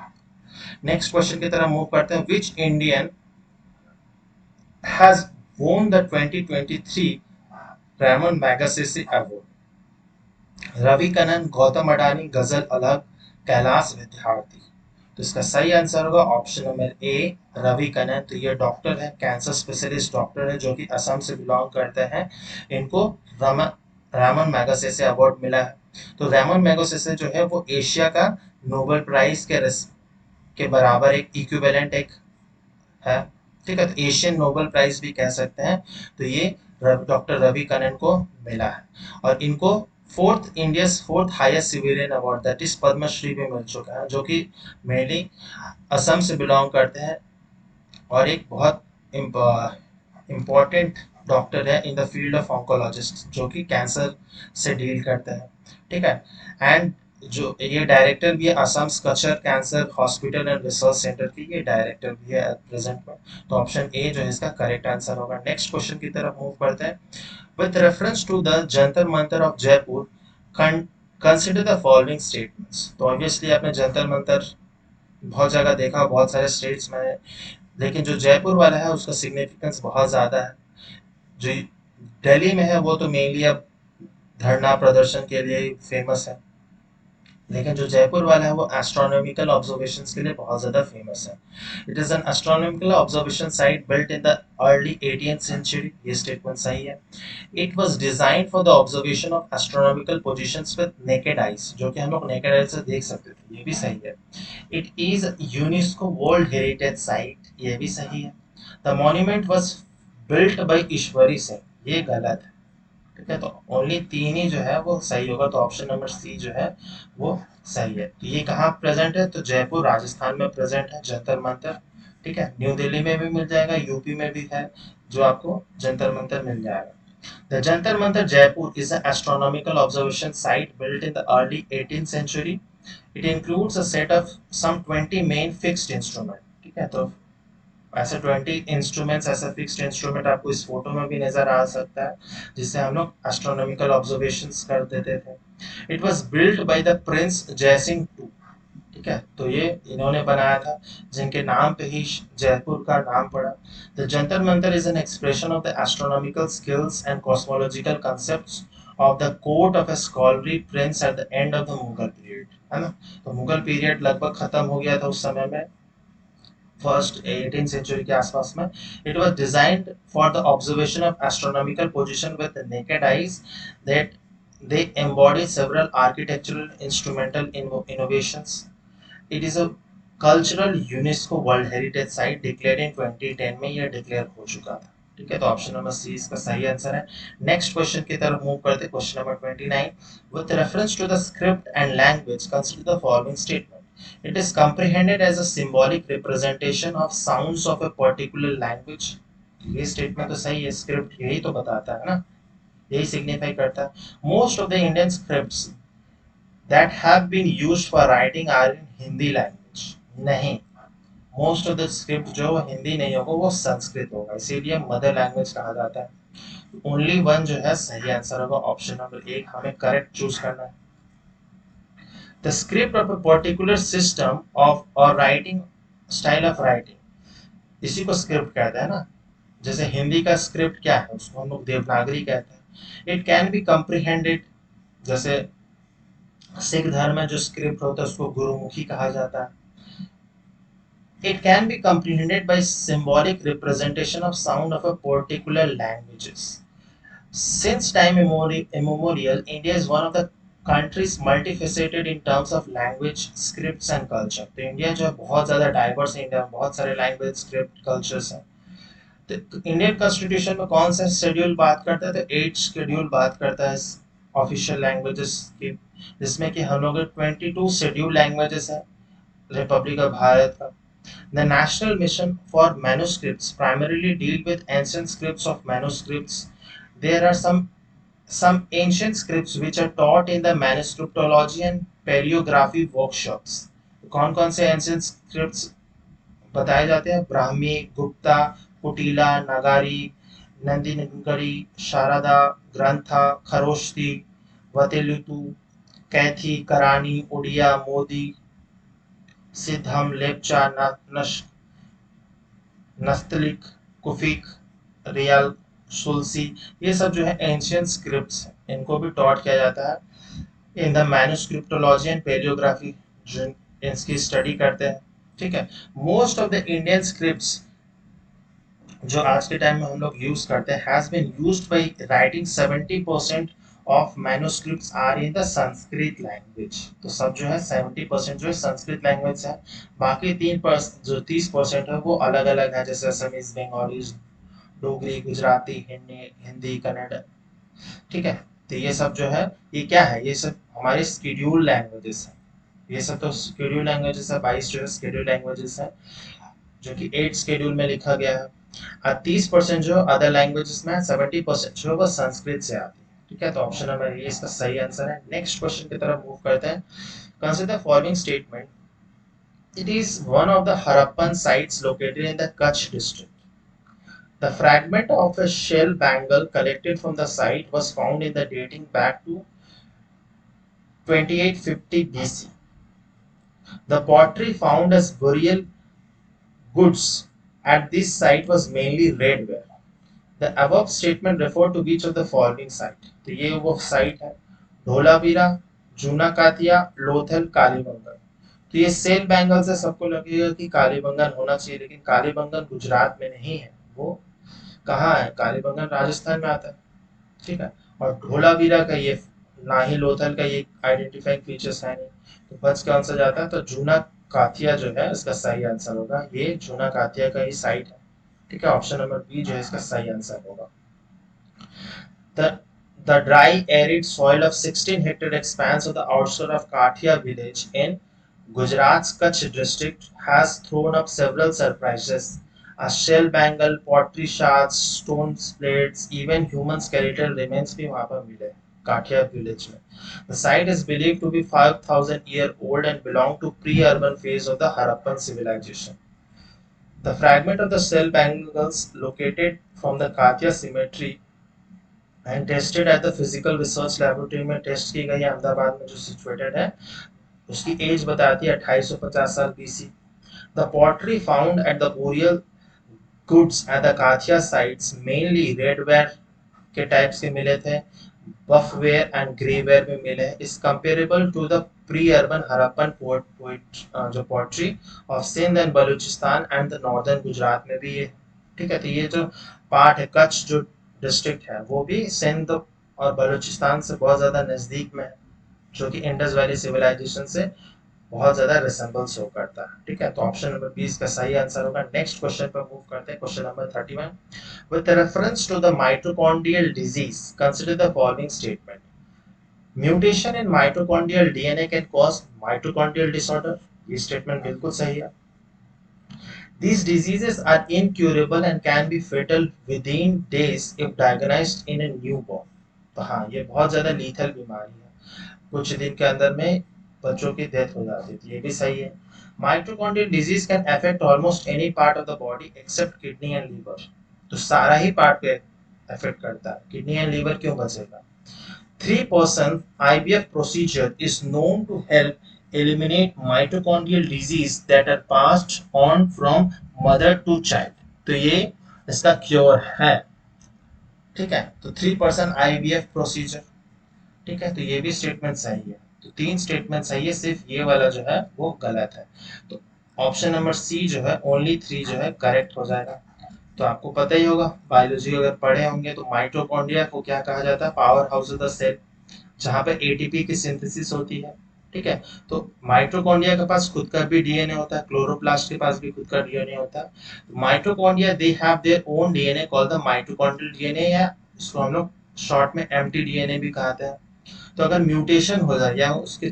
नेक्स्ट क्वेश्चन की तरफ मूव करते हैं। Which Indian has won the 2023 Ramon Magsaysay award? Ravi Kannan, Gautam Adani, Ghazal Alagh, Kailash Vidyarthi. तो इसका सही आंसर होगा option number A, Ravi Kannan. तो ये डॉक्टर है, कैंसर स्पेशलिस्ट डॉक्टर है जो कि असम से बिलोंग करते हैं। इनको रामन मैगसेसे अवार्ड मिला है। तो रामन मैगसेसे जो है वो एशिया का नोबेल प्राइज के बराबर एक इक्विवेलेंट एक है। ठीक है, तो एशियन नोबेल प्राइज भी कह सकते हैं। तो ये डॉक्टर रवि कनन को मिला है। और इनको fourth highest civilian award that is Padmashri भी मिल चुका है, जो कि मेनली असम से बिलोंग करते हैं और एक बहुत इम्पोर्टेंट डॉक्टर है in the field of oncologist, जो कि कैंसर से डील करते हैं। ठीक है, एंड जो ये डायरेक्टर भी है असम कचर cancer hospital and research centre की, ये डायरेक्टर भी है एट प्रेजेंट में। तो ऑप्शन ए जो है इसका करेक्ट आंसर होगा। नेक्स्ट क्वेश्चन की तरफ मूव करते हैं। With reference to the Jantar Mantar of Jaipur consider the following statements. तो ऑब्वियसली आपने जंतर मंतर बहुत जगह देखा, बहुत सारे स्टेट्स में है, लेकिन जो जयपुर वाला है उसका सिग्निफिकेंस बहुत ज़्यादा है। जो दिल्ली में है वो तो मेनली अब धरना प्रदर्शन के लिए फेमस है, लेकिन जो जयपुर वाला है वो एस्ट्रोनॉमिकल ऑब्जर्वेशंस के लिए बहुत ज़्यादा फेमस है। It is an astronomical observation site built in the early 18th century. ये स्टेटमेंट सही है। It was designed for the observation of astronomical positions with naked eyes, जो कि हम लोग नेकेड आइज से देख सकते थे, ये भी सही है। It is UNESCO world heritage site, ये भी सही है। The monument was built by Ishwari Singh, ये गलत है। ठीक है, तो ओनली तीन ही जो है वो सही होगा, तो ऑप्शन नंबर सी जो है वो सही है। तो ये कहाँ प्रेजेंट है, तो जयपुर राजस्थान में प्रेजेंट है जंतर मंतर। ठीक है, न्यू दिल्ली में भी मिल जाएगा, यूपी में भी है जो आपको जंतर मंतर मिल जाएगा। The Jantar Mantar Jaipur is an astronomical observation site built in the early 18th century. It includes a set of some 20 main fixed instruments। ठीक है, तो ऐसे 20 इंस्ट्रूमेंट्स, ऐसा फिक्स्ड इंस्ट्रूमेंट आपको इस फोटो में भी नजर आ सकता है, जिससे हम लोग एस्ट्रोनॉमिकल ऑब्जर्वेशंस कर देते थे। It was built by the prince Jai Singh two. ठीक है, तो ये इन्होंने बनाया था, जिनके नाम पे ही जयपुर का नाम पड़ा। The Jantar Mantar is an expression of the astronomical skills and cosmological concepts of the court of A scholarly Prince at the end of the Mughal period, है ना। तो मुगल पीरियड लगभग खत्म हो गया था उस समय में, फर्स्ट 18th सेंचुरी के आसपास में। It was designed for the observation of astronomical position with naked eyes that they embody several architectural instrumental innovations। It is a cultural UNESCO world heritage site declared इन 2010 में यह declare हो चुका था। ठीक है, तो ऑप्शन नंबर सी इसका सही आंसर है। नेक्स्ट क्वेश्चन की तरफ मूव करते हैं। Question number 29, with reference to the script and language consider the following statement. It is comprehended as a symbolic representation of sounds of a particular language। ये statement तो सही है, script यही तो बताता है ना, यही सिग्निफाई करता है। Most of the Indian scripts that have been used for writing are in Hindi language. नहीं, मोस्ट ऑफ द स्क्रिप्ट जो हिंदी नहीं होगा वो संस्कृत होगा, इसीलिए मदर लैंग्वेज कहा जाता है। ओनली वन जो है सही आंसर होगा, ऑप्शन नंबर एक हमें करेक्ट चूज करना है। The script of a particular system of और राइटिंग स्टाइल ऑफ राइटिंग, इसी को स्क्रिप्ट कहते हैं ना। जैसे हिंदी का स्क्रिप्ट क्या है, उसको हम लोग देवनागरी कहते हैं। इट कैन बी कम्प्रीहेंडेड, जैसे सिख धर्म में जो स्क्रिप्ट होता है उसको गुरुमुखी कहा जाता है। It can be comprehended by symbolic representation of sound of a particular languages. Since time immemorial, India is one of the countries multifaceted in terms of language, scripts and culture। तो India जो है बहुत ज़्यादा diverse है, India में बहुत सारे language, script, cultures हैं। तो इंडियन कॉन्स्टिट्यूशन में कौन सा शेड्यूल बात करता है, तो 8 शेड्यूल बात करता है ऑफिशियल लैंग्वेजेस की, जिसमें कि हम लोग 22 शेड्यूल लैंग्वेजेस है रिपब्लिक ऑफ भारत का। The National Mission for Manuscripts primarily deal with ancient scripts of manuscripts. There are some ancient scripts which are taught in the manuscriptology and paleography workshops. कौन कौन से ancient scripts बताए जाते हैं? ब्राह्मी, गुप्ता, कुटिला, नगारी, नंदिनगरी, शारदा, ग्रंथा, खरोष्टी, वतेलुतु, कैथी, करानी, उड़िया, मोदी, सिद्धम, लेप्चा, नस्तलिक, कुफिक, रियल, सुल्सी, ये सब जो है एंशियंट स्क्रिप्ट्स हैं, इनको भी टॉट किया जाता है इन द मैन्युस्क्रिप्टोलॉजी एंड पेलियोग्राफी, जो इसकी स्टडी करते हैं। ठीक है, most of the Indian scripts जो आज के टाइम में हम लोग यूज करते हैं has been used by writing 70% of manuscripts are in the Sanskrit language. तो सब जो है 70% जो है संस्कृत लैंग्वेज है, बाकी 3% जो 30% है वो अलग अलग है, जैसे असमीज, बंगाली, डोगरी, गुजराती, हिंदी, हिंदी, कन्नड़। ठीक है, तो ये सब जो है ये क्या है, ये सब हमारे स्केड्यूल लैंग्वेजेस है। ये सब तो स्केड्यूल लैंग्वेजेस है, 22 जो है स्केड्यूल लैंग्वेजेस है, जो कि 8 शेड्यूल में लिखा गया है। और 30% जो अदर लैंग्वेजेस में, 70% जो है वो संस्कृत से आती है। ठीक है, तो ऑप्शन नंबर ए इसका सही आंसर है। नेक्स्ट क्वेश्चन की तरफ मूव करते हैं। Consider following statement, it is one of the Harappan sites located in the Kutch district. The fragment of a shell bangle collected from the site was found in the dating back to 2850 BC. The pottery found as burial goods at this site was mainly redware. The above statement refer to which of the following site? तो ये वो site है, धोलावीरा, जूना Katya, Lothal, Kalibangan. तो ये cell bangle से सबको लगेगा कि कालीबंगन होना चाहिए, लेकिन कालीबंगन गुजरात में नहीं है, वो कहाँ है? कालीबंगन राजस्थान में आता है। ठीक है, और धोलावीरा का ये ना ही लोथल का ये आइडेंटिफाइंग फीचर्स है नहीं, तो बच कौन सा जाता है? तो जूना कातिया जो है इसका सही आंसर होगा, ये जूना कातिया का ही साइट है। ठीक है, ऑप्शन नंबर बी जो है इसका सही आंसर होगा। The, the dry, arid soil of 16-hectare expanse of the outskirts of Kathia village in Gujarat's Kutch district has thrown up several surprises. A shell bangle, pottery shards, stone plates, even human skeletal remains भी वहाँ पर मिले काठिया village में. The site is believed to be 5,000 year old and belong to pre-urban phase of the Harappan civilization. The fragment of the shell bangles located from the Kathia cemetery and tested at the physical research laboratory में test की गई, अहमदाबाद में जो situated है। उसकी as बताती है 2850 साल BC. The pottery found at the burial goods at the Kathia sites mainly redware के टाइप्स के मिले थे, बफवेयर एंड ग्रेवेयर में मिले हैं। Is comparable to the pre urban Harappan जो pottery of Sindh and Balochistan and the northern Gujarat में भी है। ठीक है, तो ये जो पार्ट है कच्छ जो डिस्ट्रिक्ट है वो भी सिंध और बलूचिस्तान से बहुत ज्यादा नजदीक में है, जो कि इंडस वैली सिविलाइजेशन से बहुत ज्यादा रिसेंबल शो करता है। ठीक है, तो ऑप्शन नंबर 20 का सही आंसर होगा। नेक्स्ट क्वेश्चन पर मूव करते हैं, question number 31। With reference to the mitochondrial disease consider the following statement, mutation in mitochondrial DNA can cause mitochondrial disorder. ये स्टेटमेंट बिल्कुल सही है। These diseases are incurable and can be fatal within days if diagnosed in a newborn. तो हाँ, ये बहुत ज़्यादा lethal बीमारी है, कुछ दिन के अंदर में बच्चों की डेथ हो जाती है, ये भी सही है। Mitochondrial disease can affect almost any part of the body except kidney and liver. तो सारा ही पार्ट पे अफेक्ट करता है, किडनी एंड लीवर क्यों बचेगा? 3% IVF procedure is known to help eliminate mitochondrial disease that are passed on from mother to child. तो ये इसका क्योर है। ठीक है, तो 3% IVF प्रोसीजर। ठीक है, तो ये भी स्टेटमेंट सही है। तो 3 स्टेटमेंट सही है, सिर्फ ये वाला जो है वो गलत है। तो ऑप्शन नंबर सी जो है ओनली 3 जो है करेक्ट हो जाएगा। तो आपको पता ही होगा, बायोलॉजी अगर पढ़े होंगे तो माइटोकॉन्ड्रिया को क्या कहा जाता है? Power house of the cell, जहाँ पे एटीपी की सिंथेसिस होती है। ठीक है। तो माइटोकॉन्ड्रिया के पास खुद का भी डीएनए होता है, क्लोरोप्लास्ट के पास भी खुद का डीएनए होता है। Mitochondria they have their own DNA called the mitochondrial DNA, या इसको हम लोग शॉर्ट में एमटी डीएनए भी कहते हैं। तो अगर म्यूटेशन हो जाए या उसके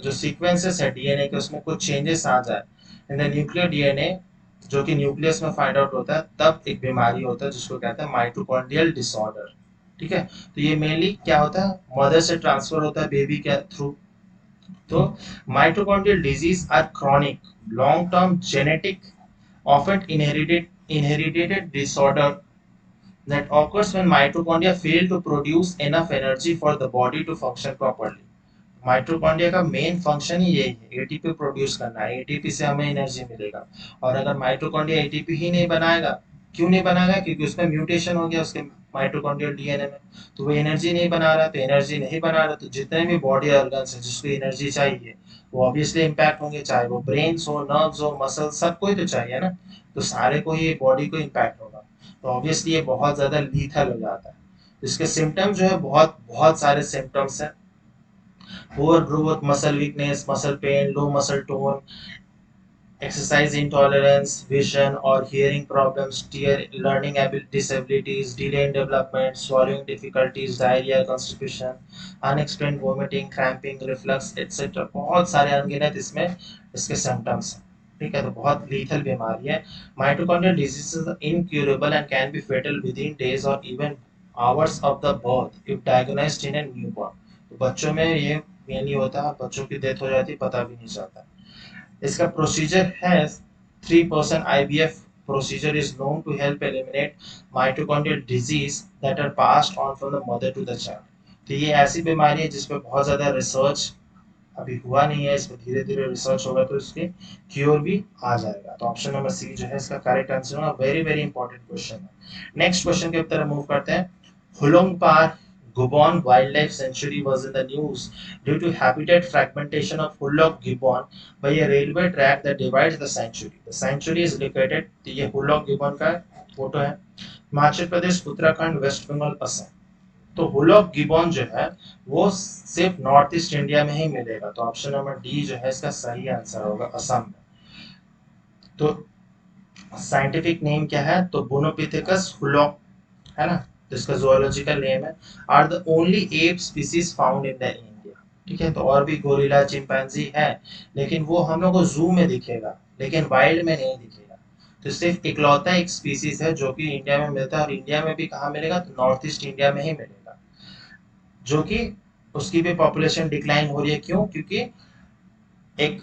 जो सीक्वेंसेस है डीएनए के उसमें कुछ चेंजेस आ जाए इन द न्यूक्लियर डीएनए, जो कि न्यूक्लियस में फाइंड आउट होता है, तब एक बीमारी होता है जिसको कहते हैं माइटोकॉन्ड्रियल डिसऑर्डर। ठीक है। तो ये मेनली क्या होता है, मदर से ट्रांसफर होता है बेबी के थ्रू। तो mitochondrial disease are chronic, long-term genetic, often inherited disorder that occurs when mitochondria fail to produce enough energy for the body to function properly. Mitochondria का मेन फंक्शन ही यही है, ATP produce करना है, ATP से हमें energy मिलेगा। और अगर माइटोकॉन्ड्रिया एटीपी ही नहीं बनाएगा, क्यों नहीं बनाएगा, क्योंकि उसमें म्यूटेशन हो गया उसके माइटोकॉन्ड्रियल डीएनए में, तो वो एनर्जी नहीं बना रहा, तो एनर्जी नहीं बना रहा तो जितने भी बॉडी ऑर्गन्स है जिसको एनर्जी चाहिए वो ऑब्वियसली इम्पैक्ट होंगे, चाहे वो ब्रेन्स हो, नर्व्स हो, मसल, सबको ही तो चाहिए ना, तो सारे को ही बॉडी को इम्पैक्ट होगा। तो ऑब्वियसली ये बहुत ज्यादा लीथल हो जाता है। इसके सिम्टम्स जो है बहुत बहुत सारे सिम्टम्स हैं, poor growth, muscle weakness, muscle pain, low muscle tone, exercise intolerance, vision or hearing problems, learning disabilities, delay in development, swallowing difficulties, diarrhea, constipation, unexplained vomiting, cramping, reflux, etc. बहुत सारे अनगिनत इसमें इसके सिम्टम्स हैं। ठीक है। तो बहुत लीथल बीमारी है। Mitochondrial disease is incurable and can be fatal within days और even hours of the birth if diagnosed in a newborn. तो बच्चों में ये मेनली होता है, बच्चों की डेथ हो जाती है, पता भी नहीं चलता। इसका प्रोसीजर है 3% IVF procedure is known to help eliminate mitochondrial disease that are passed on from the mother to the child। तो ये ऐसी बीमारी है जिस पे बहुत ज़्यादा रिसर्च अभी हुआ नहीं है, इस पर धीरे धीरे रिसर्च होगा तो इसके क्योर भी आ जाएगा। तो ऑप्शन नंबर सी जो है इसका करेक्ट आंसर होगा। वेरी वेरी इंपॉर्टेंट क्वेश्चन है। नेक्स्ट क्वेश्चन की तरफ मूव करते हैं। हुलोंग पार Gubon Wildlife Sanctuary was in the news due to habitat fragmentation of Hulok gibbon by a railway track that divides the sanctuary. The sanctuary is located, तो ये hoolock gibbon का photo है, Himachal Pradesh, Uttarakhand, waste Bengal, Assam. तो hoolock gibbon जो है वो सिर्फ north east India में ही मिलेगा, तो ऑप्शन नंबर डी जो है इसका सही आंसर होगा, असम में। तो साइंटिफिक नेम क्या है, तो बोनोपिथेकस हुलॉक है ना, तो इसका जोलॉजिकल नेम है। Are the only ape species found in the India. ठीक है। तो और भी गोरिल्ला, चिंपैंजी है, लेकिन वो हम लोग को जू में दिखेगा लेकिन वाइल्ड में नहीं दिखेगा। तो सिर्फ इकलौता एक स्पीसीज है जो कि इंडिया में मिलता है, और इंडिया में भी कहाँ मिलेगा, तो नॉर्थ ईस्ट इंडिया में ही मिलेगा, जो कि उसकी भी पॉपुलेशन डिक्लाइन हो रही है। क्यों, क्योंकि एक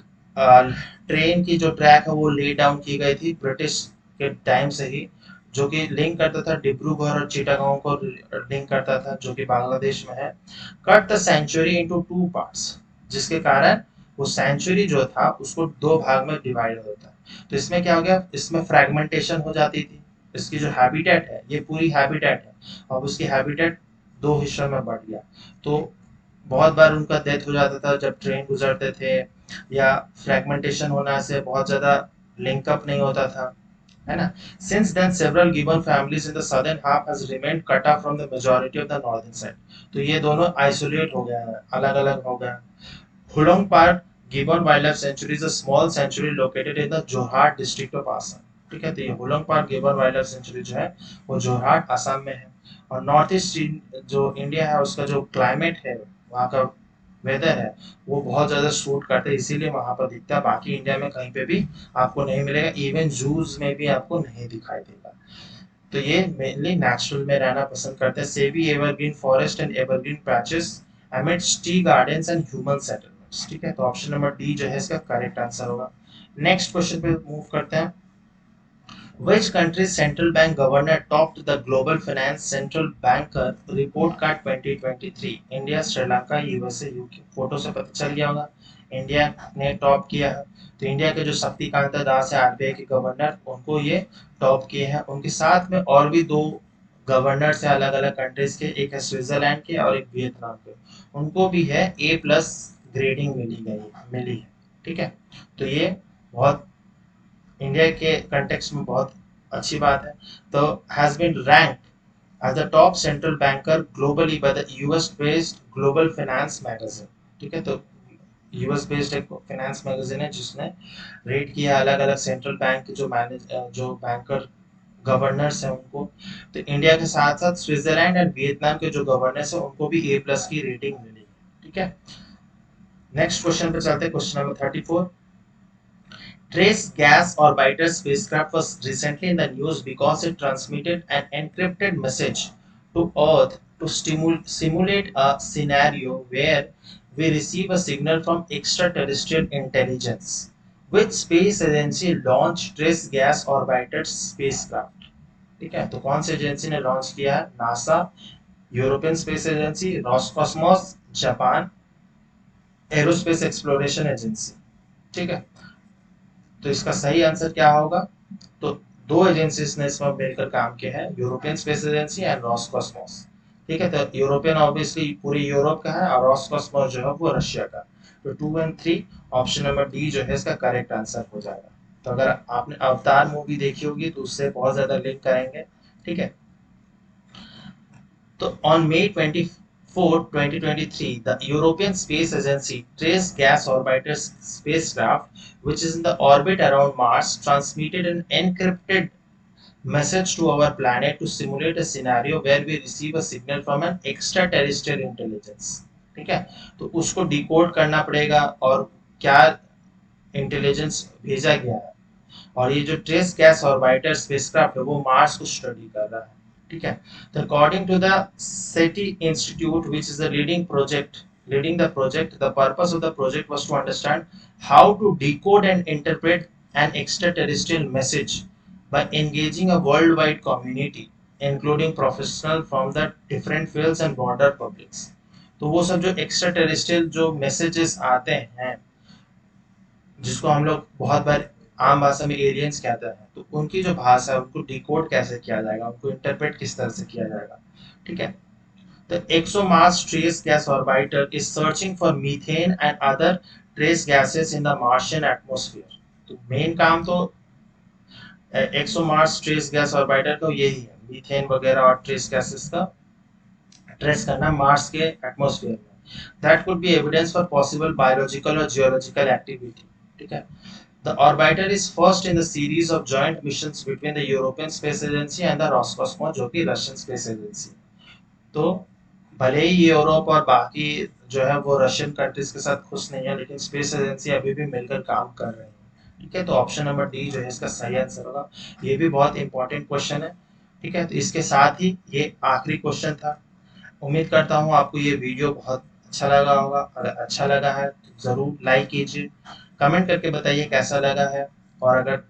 ट्रेन की जो ट्रैक है वो ले डाउन की गई थी ब्रिटिश के टाइम से ही, जो कि लिंक करता था डिब्रूगढ़ और चिटागांव को, लिंक करता था, जो कि बांग्लादेश में है। Cut the century into two parts, जिसके कारण वो सेंचुरी जो था उसको दो भाग में डिवाइड होता है। तो इसमें क्या हो गया, इसमें फ्रेगमेंटेशन हो जाती थी। इसकी जो हैबिटेट है, ये पूरी हैबिटेट है, अब उसकी हैबिटेट दो हिस्सों में बढ़ गया। तो बहुत बार उनका डेथ हो जाता था जब ट्रेन गुजरते थे, या फ्रेगमेंटेशन होने से बहुत ज्यादा लिंकअप नहीं होता था, है ना। Since then several gibbon families in the southern half has remained cut off from the majority of the northern side। तो ये दोनों आइसोलेट हो गए हैं, अलग अलग हो गए। Hulong Park Gibbon Wildlife Sanctuary is a small sanctuary located in the Jorhat district of Assam। ठीक है। तो ये Hoollongapar gibbon wildlife sanctuary जो है वो जोरहाट असम में है। और नॉर्थ ईस्ट जो इंडिया है उसका जो क्लाइमेट है, वहाँ का वेदर है, वो बहुत ज्यादा सूट करता है, इसीलिए वहां पर दिखता है। बाकी इंडिया में कहीं पे भी आपको नहीं मिलेगा, इवन जूज में भी आपको नहीं दिखाई देगा। तो ये मेनली नेचुरल में रहना पसंद करते हैं। सेवी evergreen forest and evergreen patches amidst tea gardens and human settlements. ठीक है। तो ऑप्शन नंबर डी जो है इसका करेक्ट आंसर होगा। नेक्स्ट क्वेश्चन पे मूव करते हैं। Which country's central bank governor topped the Global Finance Central Banker Report Card 2023? India, Sri Lanka, USA, UK. Photo से पता चल गया होगा इंडिया ने टॉप किया है। तो इंडिया के जो शक्तिकांत दास है आरबीआई के गवर्नर, उनको ये टॉप किए हैं। उनके साथ में और भी दो गवर्नर्स है अलग अलग कंट्रीज के, एक है स्विट्जरलैंड के और एक वियतनाम के, उनको भी है A+ ग्रेडिंग मिली है। ठीक है। तो ये बहुत इंडिया के कंटेक्स्ट में बहुत अच्छी बात है। तो has been ranked as the top central banker globally by the US based global finance magazine. ठीक है। तो यूएस बेस्ड एक फाइनेंस मैगजीन है जिसने रेट किया अलग अलग सेंट्रल बैंक के जो बैंकर गवर्नर्स हैं उनको। तो इंडिया के साथ साथ स्विट्जरलैंड एंड वियतनाम के जो गवर्नर्स हैं उनको भी A+ की रेटिंग मिली। ठीक है, नेक्स्ट क्वेश्चन पे चलते हैं, question number 34। Trace gas orbiter spacecraft was recently in the news because it transmitted an encrypted message to Earth to simulate a scenario where we receive a signal from extraterrestrial intelligence. Which space agency launched Trace gas orbiter spacecraft? ठीक है, तो कौन सी agency ने launch किया है? NASA, European space agency, Roscosmos, Japan aerospace exploration agency. ठीक है, तो इसका सही आंसर क्या होगा? तो दो एजेंसीज ने इसमें मिलकर काम किया है, European space agency and Roscosmos. ठीक है, तो यूरोपियन ऑब्वियसली पूरे यूरोप का है और रॉसकॉस्मोस जो है वो रशिया का। तो 2 एंड 3 ऑप्शन नंबर डी जो है इसका करेक्ट आंसर हो जाएगा। तो अगर आपने अवतार मूवी देखी होगी तो उससे बहुत ज्यादा लिंक करेंगे। ठीक है, तो on May 24, 2023, the European Space Agency Trace Gas Orbiter spacecraft, which is in the orbit around Mars, transmitted an encrypted message to our planet to simulate a scenario where we receive a signal from an extraterrestrial intelligence। ठीक है, तो उसको decode करना पड़ेगा और क्या intelligence भेजा गया है। और ये जो ट्रेस गैस ऑर्बिटर स्पेसक्राफ्ट है वो मार्स को स्टडी कर रहा है। ठीक है, तो according to the SETI institute which is the leading the project, the purpose of the project was to understand how to decode and interpret an extraterrestrial message by engaging a worldwide community including professionals from the different fields and broader publics। तो वो सब जो extra terrestrial जो messages आते हैं जिसको हम लोग बहुत बार आम भाषा में एलियंस कहते हैं, तो उनकी जो भाषा है उनको डिकोड कैसे किया जाएगा, उनको इंटरप्रेट किस तरह से किया जाएगा। ठीक है, तो ExoMars trace gas orbiter is searching for methane and other trace gases in the Martian atmosphere। तो मेन काम तो ExoMars trace gas orbiter का यही है, मीथेन वगैरह और ट्रेस गैसेस का ट्रेस करना मार्स के एटमॉस्फेयर में। That could be evidence for possible biological और जियोलॉजिकल एक्टिविटी। ठीक है, The orbiter is first in the series of joint missions between the European Space Agency and the Roscosmos, जो कि Russian space agency. तो भले ही Europe और बाकी जो है वो रशियन कंट्रीज के साथ खुश नहीं है, लेकिन स्पेस एजेंसी अभी भी मिलकर काम कर रहे हैं। ठीक है, तो ऑप्शन नंबर डी जो है इसका सही आंसर होगा। ये भी बहुत इंपॉर्टेंट क्वेश्चन है। ठीक है, तो इसके साथ ही ये आखिरी क्वेश्चन था। उम्मीद करता हूँ आपको ये वीडियो बहुत अच्छा लगा होगा। अगर अच्छा लगा है तो ज़रूर लाइक कीजिए, कमेंट करके बताइए कैसा लगा है, और अगर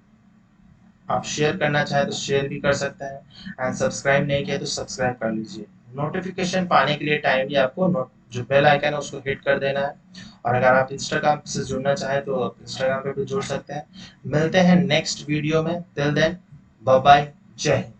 आप शेयर करना चाहें तो शेयर भी कर सकते हैं, एंड सब्सक्राइब नहीं किया तो सब्सक्राइब कर लीजिए। नोटिफिकेशन पाने के लिए टाइमली आपको जो बेल आइकन है उसको हिट कर देना है। और अगर आप इंस्टाग्राम से जुड़ना चाहें तो इंस्टाग्राम पे भी जुड़ सकते हैं। मिलते हैं नेक्स्ट वीडियो में, टिल देन बाय बाय, जय हिंद।